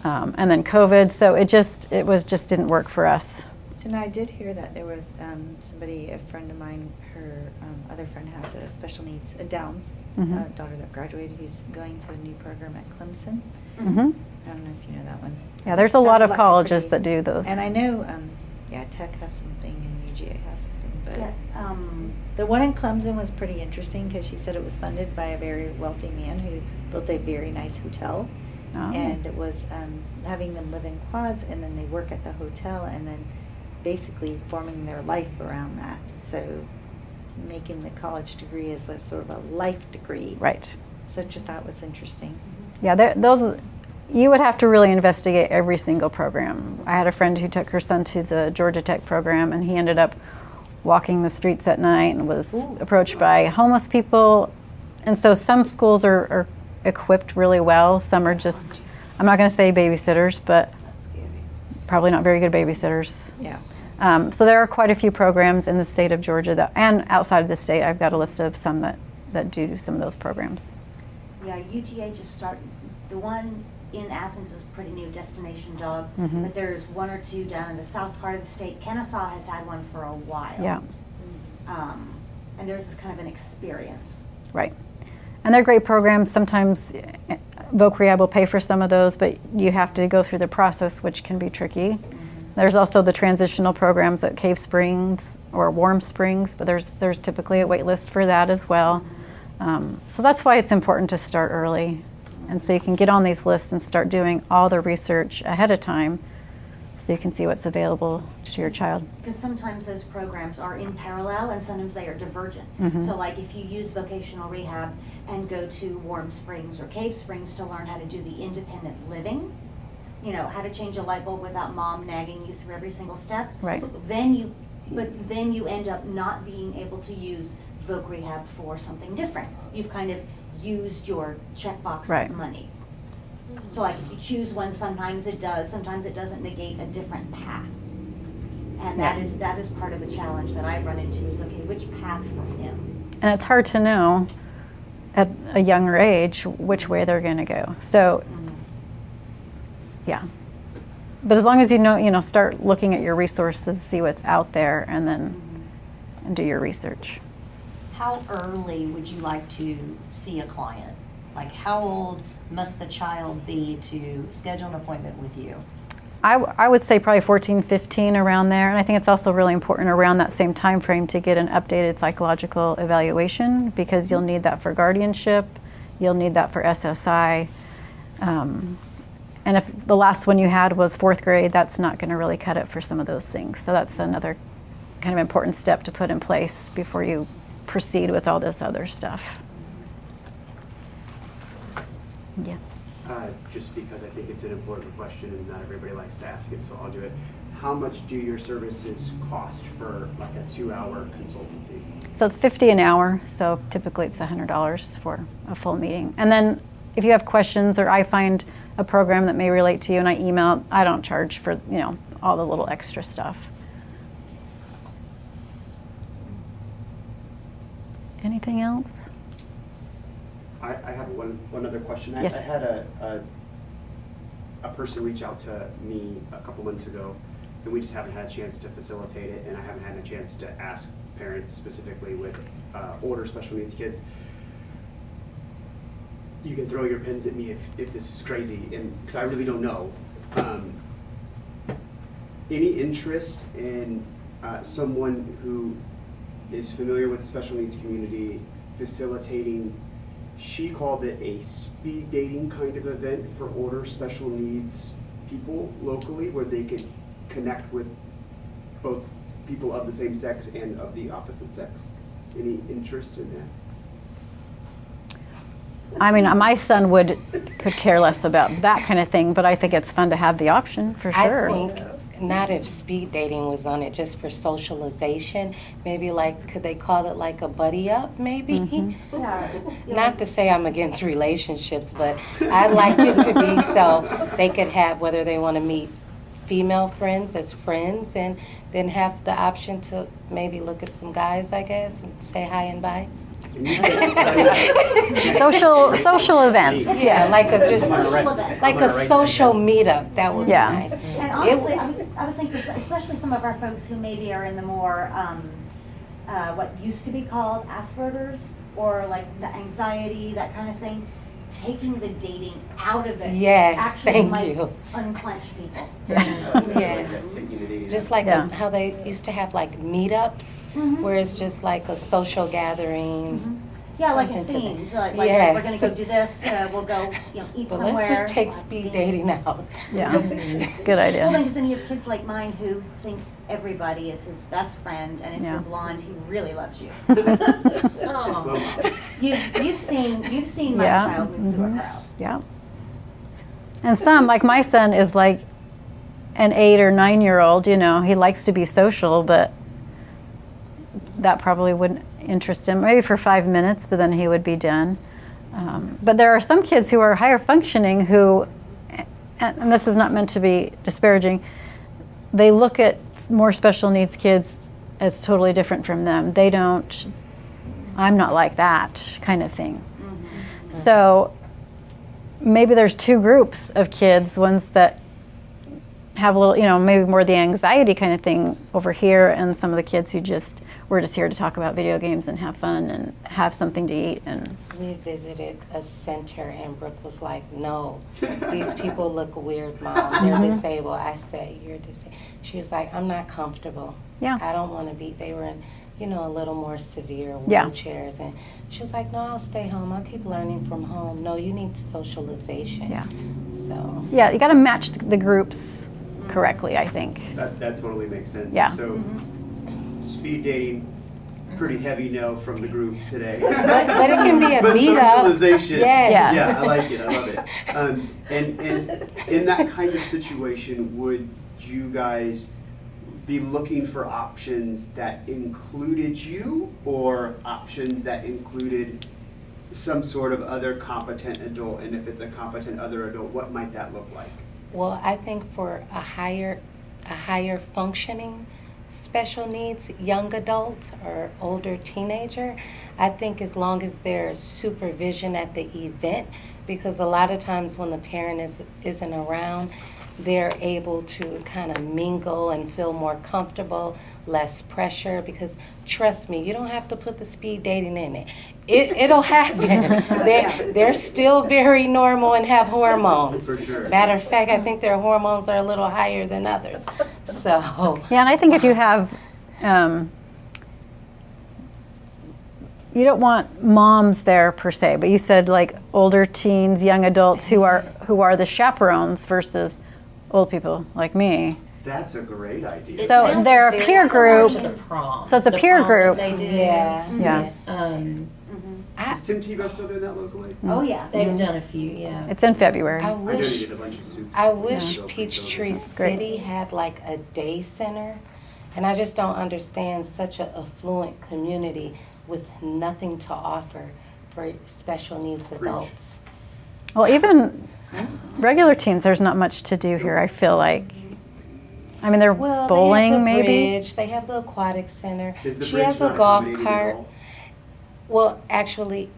And then COVID, so it just didn't work for us. So now I did hear that there was somebody, a friend of mine, her other friend has a special needs, a Downs daughter that graduated, who's going to a new program at Clemson. Mm-hmm. I don't know if you know that one. Yeah, there's a Sounded lot of like a colleges pretty- that do those. And I know, Tech has something and UGA has something, but Yeah, the one in Clemson was pretty interesting because she said it was funded by a very wealthy man who built a very nice hotel. Oh. And it was having them live in quads, and then they work at the hotel, and then basically forming their life around that. So making the college degree as a sort of a life degree. Right. So I just thought was interesting. Yeah, those, you would have to really investigate every single program. I had a friend who took her son to the Georgia Tech program, and he ended up walking the streets at night and was approached by homeless people. And so some schools are equipped really well. Some are just, I'm not going to say babysitters, but probably not very good babysitters. Yeah. So there are quite a few programs in the state of Georgia that, and outside of the state. I've got a list of some that do some of those programs. Yeah, UGA just started, the one in Athens is pretty new, Destination Dog, Mhm. but there's one or two down in the south part of the state. Kennesaw has had one for a while. Yeah. And theirs is kind of an experience. Right. And they're great programs. Sometimes Voc Rehab will pay for some of those, but you have to go through the process, which can be tricky. There's also the transitional programs at Cave Springs or Warm Springs, but there's typically a wait list for that as well. So that's why it's important to start early. And so you can get on these lists and start doing all the research ahead of time so you can see what's available to your child. Because sometimes those programs are in parallel and sometimes they are divergent. Mhm. So like if you use vocational rehab and go to Warm Springs or Cave Springs to learn how to do the independent living, you know, how to change a light bulb without mom nagging you through every single step. Right. Then you end up not being able to use Voc Rehab for something different. You've kind of used your checkbox Right. of money. So like if you choose one, sometimes it does, sometimes it doesn't negate a different path. And that is part of the challenge that I run into is, okay, which path for him? And it's hard to know at a younger age which way they're going to go. So, yeah. But as long as you know, start looking at your resources, see what's out there, and then do your research. How early would you like to see a client? Like how old must the child be to schedule an appointment with you? I would say probably 14, 15, around there. And I think it's also really important around that same time frame to get an updated psychological evaluation, because you'll need that for guardianship, you'll need that for SSI. And if the last one you had was 4th grade, that's not going to really cut it for some of those things. So that's another kind of important step to put in place before you proceed with all this other stuff. Yeah. Just because I think it's an important question and not everybody likes to ask it, so I'll do it. How much do your services cost for like a 2-hour consultancy? So it's $50 an hour, so typically it's $100 for a full meeting. And then if you have questions or I find a program that may relate to you and I email, I don't charge for, all the little extra stuff. Anything else? I have one other question. Yes. I had a person reach out to me a couple months ago, and we just haven't had a chance to facilitate it, and I haven't had a chance to ask parents specifically with older special needs kids. You can throw your pens at me if this is crazy, and because I really don't know. Any interest in someone who is familiar with the special needs community facilitating? She called it a speed dating kind of event for older special needs people locally, where they could connect with both people of the same sex and of the opposite sex. Any interest in that? I mean, my son could care less about that kind of thing, but I think it's fun to have the option for sure. I think not if speed dating was on it, just for socialization. Maybe could they call it like a buddy up, maybe? Mm-hmm. Not to say I'm against relationships, but I'd like it to be so they could have, whether they want to meet female friends as friends, and then have the option to maybe look at some guys, I guess, and say hi and bye. Social events. Yeah, like a right? social meetup. That would be nice. And honestly, I would think, especially some of our folks who maybe are in the more, what used to be called Asperger's, or like the anxiety, that kind of thing, taking the dating out of it Yes, actually thank might you. unclench people. Yeah. Just like how they used to have like meetups, where it's just like a social gathering. Yeah, like a something to theme, that. so like Yes. we're gonna go do this, we'll go, eat Well, somewhere. let's just take speed dating out. Yeah, it's a good idea. Well, then, because then you have kids like mine who think everybody is his best friend, and if Yeah. you're blonde, he really loves you. Oh. You've seen my Yeah. child move through a crowd. Yeah. And some, like my son, is like an 8 or 9-year-old, he likes to be social, but that probably wouldn't interest him, maybe for 5 minutes, but then he would be done. But there are some kids who are higher functioning who, and this is not meant to be disparaging, they look at more special needs kids as totally different from them. They don't, I'm not like that kind of thing. So maybe there's two groups of kids, ones that have a little, you know, maybe more the anxiety kind of thing over here, and some of the kids who just, we're just here to talk about video games and have fun and have something to eat. And We visited a center and Brooke was like, no, these people look weird, Mom. They're disabled. I said, you're disabled. She was like, I'm not comfortable. Yeah. I don't want to be. They were in, you know, a little more severe Yeah. wheelchairs. And she was like, no, I'll stay home. I'll keep learning from home. No, you need socialization. Yeah. So. yeah, you got to match the groups correctly, I think. That totally makes sense. Yeah. So, speed dating, pretty heavy no from the group today. But it can be a But meetup. socialization, Yes. yeah, I like it, I love it. And in that kind of situation, would you guys be looking for options that included you, or options that included some sort of other competent adult? And if it's a competent other adult, what might that look like? Well, I think for a higher functioning special needs young adult or older teenager, I think as long as there's supervision at the event, because a lot of times when the parent isn't around, they're able to kind of mingle and feel more comfortable, less pressure, because trust me, you don't have to put the speed dating in it. It'll happen. They're still very normal and have hormones. For sure. Matter of fact, I think their hormones are a little higher than others. So. Yeah, and I think if you have, you don't want moms there per se, but you said like older teens, young adults who are the chaperones versus old people like me. That's a great idea. So they're a peer group. To the prom. So it's a The peer prom that group. They did. Yeah. Yeah. Is Tim Tebow still doing that locally? Oh, yeah. They've done a few, yeah. It's in February. I I wish donated a bunch of suits. I wish Yeah. Peachtree Great. City had like a day center, and I just don't understand such an affluent community with nothing to offer for special needs adults. Well, even regular teens, there's not much to do here, I feel like. I mean, they're Well, bowling they have the maybe. bridge, they have the aquatic center. Is the She bridge has a not golf accommodating at cart. all? Well, actually,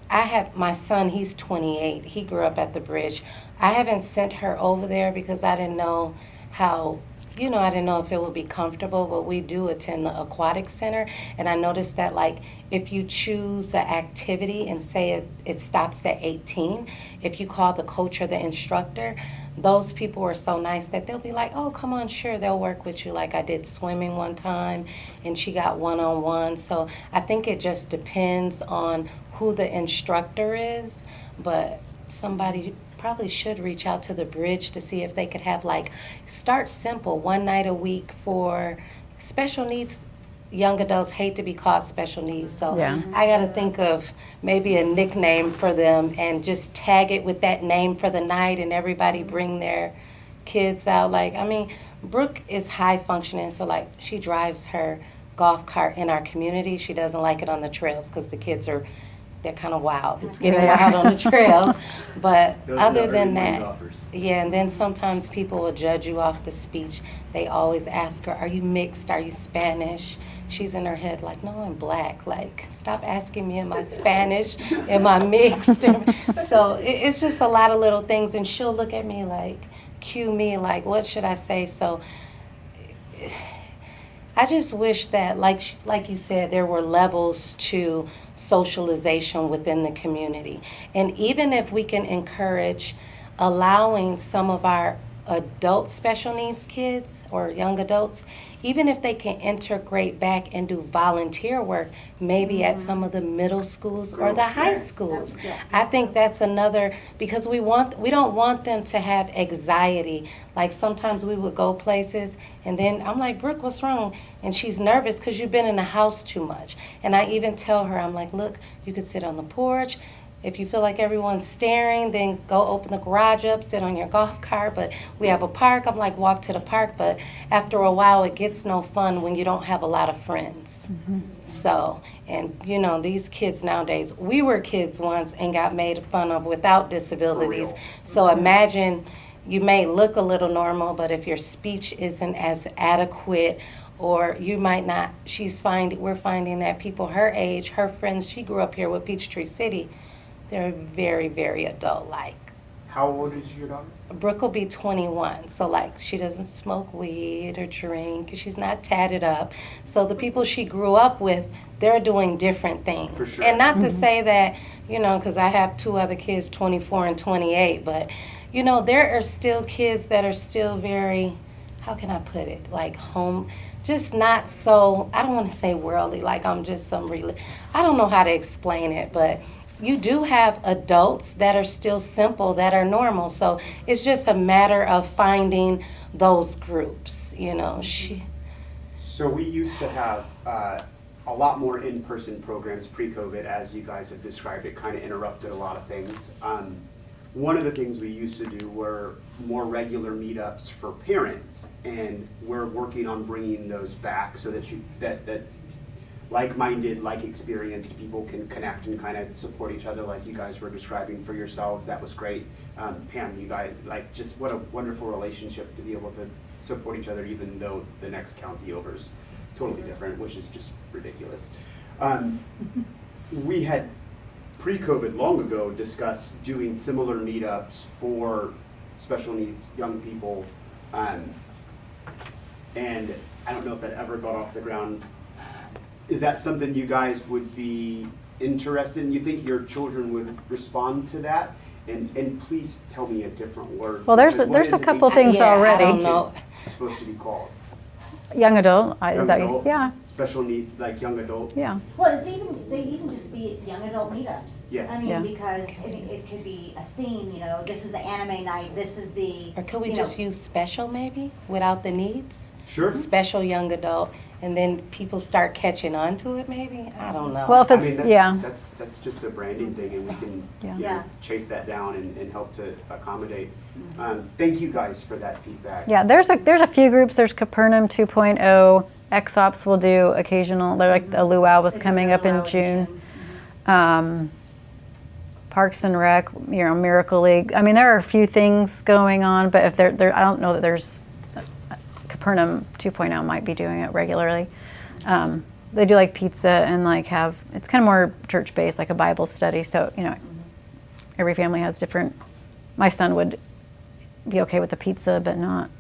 I have my son, he's 28. He grew up at the bridge. I haven't sent her over there because I didn't know how, I didn't know if it would be comfortable, but we do attend the aquatic center. And I noticed that, like, if you choose an activity and say it stops at 18, if you call the coach or the instructor, those people are so nice that they'll be like, oh, come on, sure, they'll work with you. Like I did swimming one time, and she got one-on-one. So I think it just depends on who the instructor is, but somebody probably should reach out to the bridge to see if they could have, like, start simple, one night a week for special needs. Young adults hate to be called special needs, so Yeah. I got to think of maybe a nickname for them and just tag it with that name for the night, and everybody bring their kids out. Like, I mean, Brooke is high functioning, so like she drives her golf cart in our community. She doesn't like it on the trails because the kids they're kind of wild. It's getting wild on the trails. But Those other are the than early that, golfers. yeah, and then sometimes people will judge you off the speech. They always ask her, are you mixed? Are you Spanish? She's in her head like, no, I'm black. Like, stop asking me, am I Spanish? Am I mixed? So it's just a lot of little things. And she'll look at me like, cue me, like, what should I say? So I just wish that, like you said, there were levels to socialization within the community. And even if we can encourage allowing some of our adult special needs kids or young adults, even if they can integrate back and do volunteer work, maybe at some of the middle schools or the high schools. I think that's another, because we don't want them to have anxiety. Like sometimes we would go places and then I'm like, Brooke, what's wrong? And she's nervous because you've been in the house too much. And I even tell her, I'm like, look, you could sit on the porch. If you feel like everyone's staring, then go open the garage up, sit on your golf cart. But we have a park. I'm like, walk to the park. But after a while, it gets no fun when you don't have a lot of friends. So, and you know, these kids nowadays, we were kids once and got made fun of without disabilities. So imagine you may look a little normal, but if your speech isn't as adequate, or you might not, we're finding that people her age, her friends, she grew up here with Peachtree City, they're very, very adult-like. How old is your daughter? Brooke will be 21, so like she doesn't smoke weed or drink, she's not tatted up. So the people she grew up with, they're doing different things. For sure. And not to say that, you know, because I have 2 other kids, 24 and 28, but you know, there are still kids that are still very, how can I put it, like home, just not so, I don't want to say worldly, like I'm just I don't know how to explain it, but you do have adults that are still simple, that are normal. So it's just a matter of finding those groups, you know. So we used to have a lot more in-person programs pre-COVID, as you guys have described. It kind of interrupted a lot of things. One of the things we used to do were more regular meetups for parents, and we're working on bringing those back so that that like-minded, like-experienced people can connect and kind of support each other like you guys were describing for yourselves. That was great. Pam, you guys, like, just what a wonderful relationship to be able to support each other even though the next county over is totally different, which is just ridiculous. We had pre-COVID long ago discussed doing similar meetups for special needs young people, and I don't know if that ever got off the ground. Is that something you guys would be interested in? You think your children would respond to that? And please tell me a different word. Well, there's a couple things already. I don't know. It's supposed to be called Young adult, young is that, adult, yeah, special need, like young adult. yeah. Well, they even just be young adult meetups. Yeah. I Yeah. mean, because it could be a theme, you know, this is the anime night, this is the. Or could we you just know, use special maybe, without the needs? Sure. Special young adult, and then people start catching on to it maybe? I don't know. Well, if I it's, mean, yeah. that's just a branding thing, and we can Yeah. you know, Yeah. chase that down and help to accommodate. Thank you guys for that feedback. Yeah, there's a few groups. There's Capernaum 2.0. XOPS will do occasional. They're like the luau was it's coming a up in luau June. Parks and Rec, you know, Miracle League. I mean, there are a few things going on, but if they're I don't know that there's Capernaum 2.0 might be doing it regularly. They do like pizza and like it's kind of more church based, like a Bible study. So you know, every family has different. My son would be okay with the pizza, but not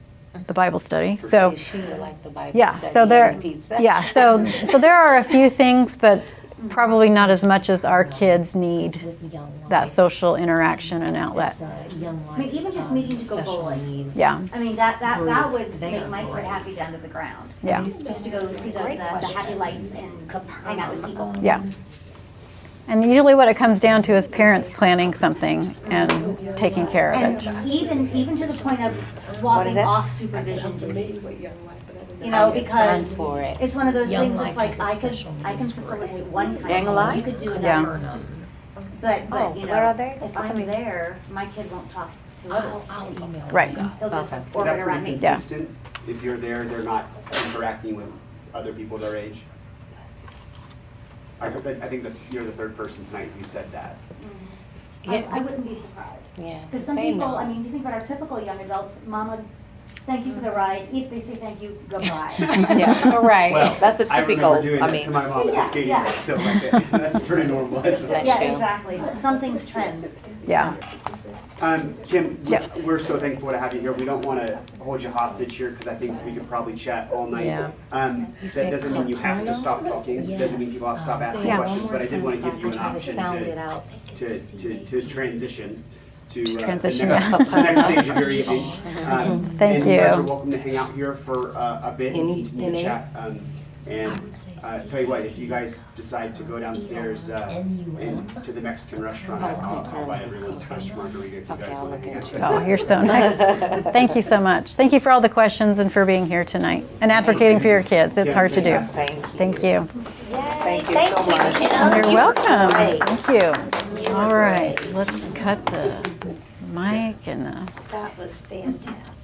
the Bible study. So She would like the Bible yeah, study so there, and the pizza. yeah, so there are a few things, but probably not as much as our kids need With Young that Life. social interaction and outlet. It's Young I mean, even just meeting to go special bowling. needs. Yeah, I mean, that would They make are my kid great. happy down to the ground. yeah, Just to go see the happy lights and hang out with people. yeah. And usually what it comes down to is parents planning something and taking care of it. And even to the point of swapping that? off supervision duties. with Young Life, but I don't know. You know, I'm because for it. it's one of those Young things, Life it's like has a I special can needs facilitate group. one kind Young of, Life? you could do Yeah. another. Just- But, Oh, you where are know, they? if I'm there, my kid won't talk to other I'll people. email Right. you. He'll just Okay. Is orbit that around pretty me. Yeah. consistent? If you're there, they're not interacting with other people their age? I think you're the third person tonight who said that. Yeah, I wouldn't be surprised. Yeah, Because some they people, know. I mean, you think about our typical young adults, mama, thank you for the ride. If they say thank you, goodbye. Yeah, right. Well, That's the I typical, remember doing I that mean- to my mom at the Yeah, skating yeah. rink, so like, that's pretty normal. That's Yeah, true. exactly. Some things trend. Yeah, Kim, Yeah. we're so thankful to have you here. We don't want to hold you hostage here because I think we could probably chat all night. Yeah. That said doesn't mean you have to Capernaum? stop talking. It doesn't mean you have to stop asking Yeah. questions. But I did want to give you an option Sound it to out. to transition to transition, the, yeah. next, the next stage of your evening. Thank and you guys you. are welcome to hang out here for a bit and Any- continue to any- chat. Tell you what, if you guys decide to go downstairs and to the Mexican restaurant, I'll buy everyone's first margarita if you Okay, guys I'll want to look hang into out. it. oh, you're so nice. Thank you so much. Thank you for all the questions and for being here tonight and advocating for your kids. It's hard to do. Fantastic. Thank you. Thank you. Thank you so much. You're welcome. Great. Thank you. You were All right, great. let's cut the mic and the. That was fantastic.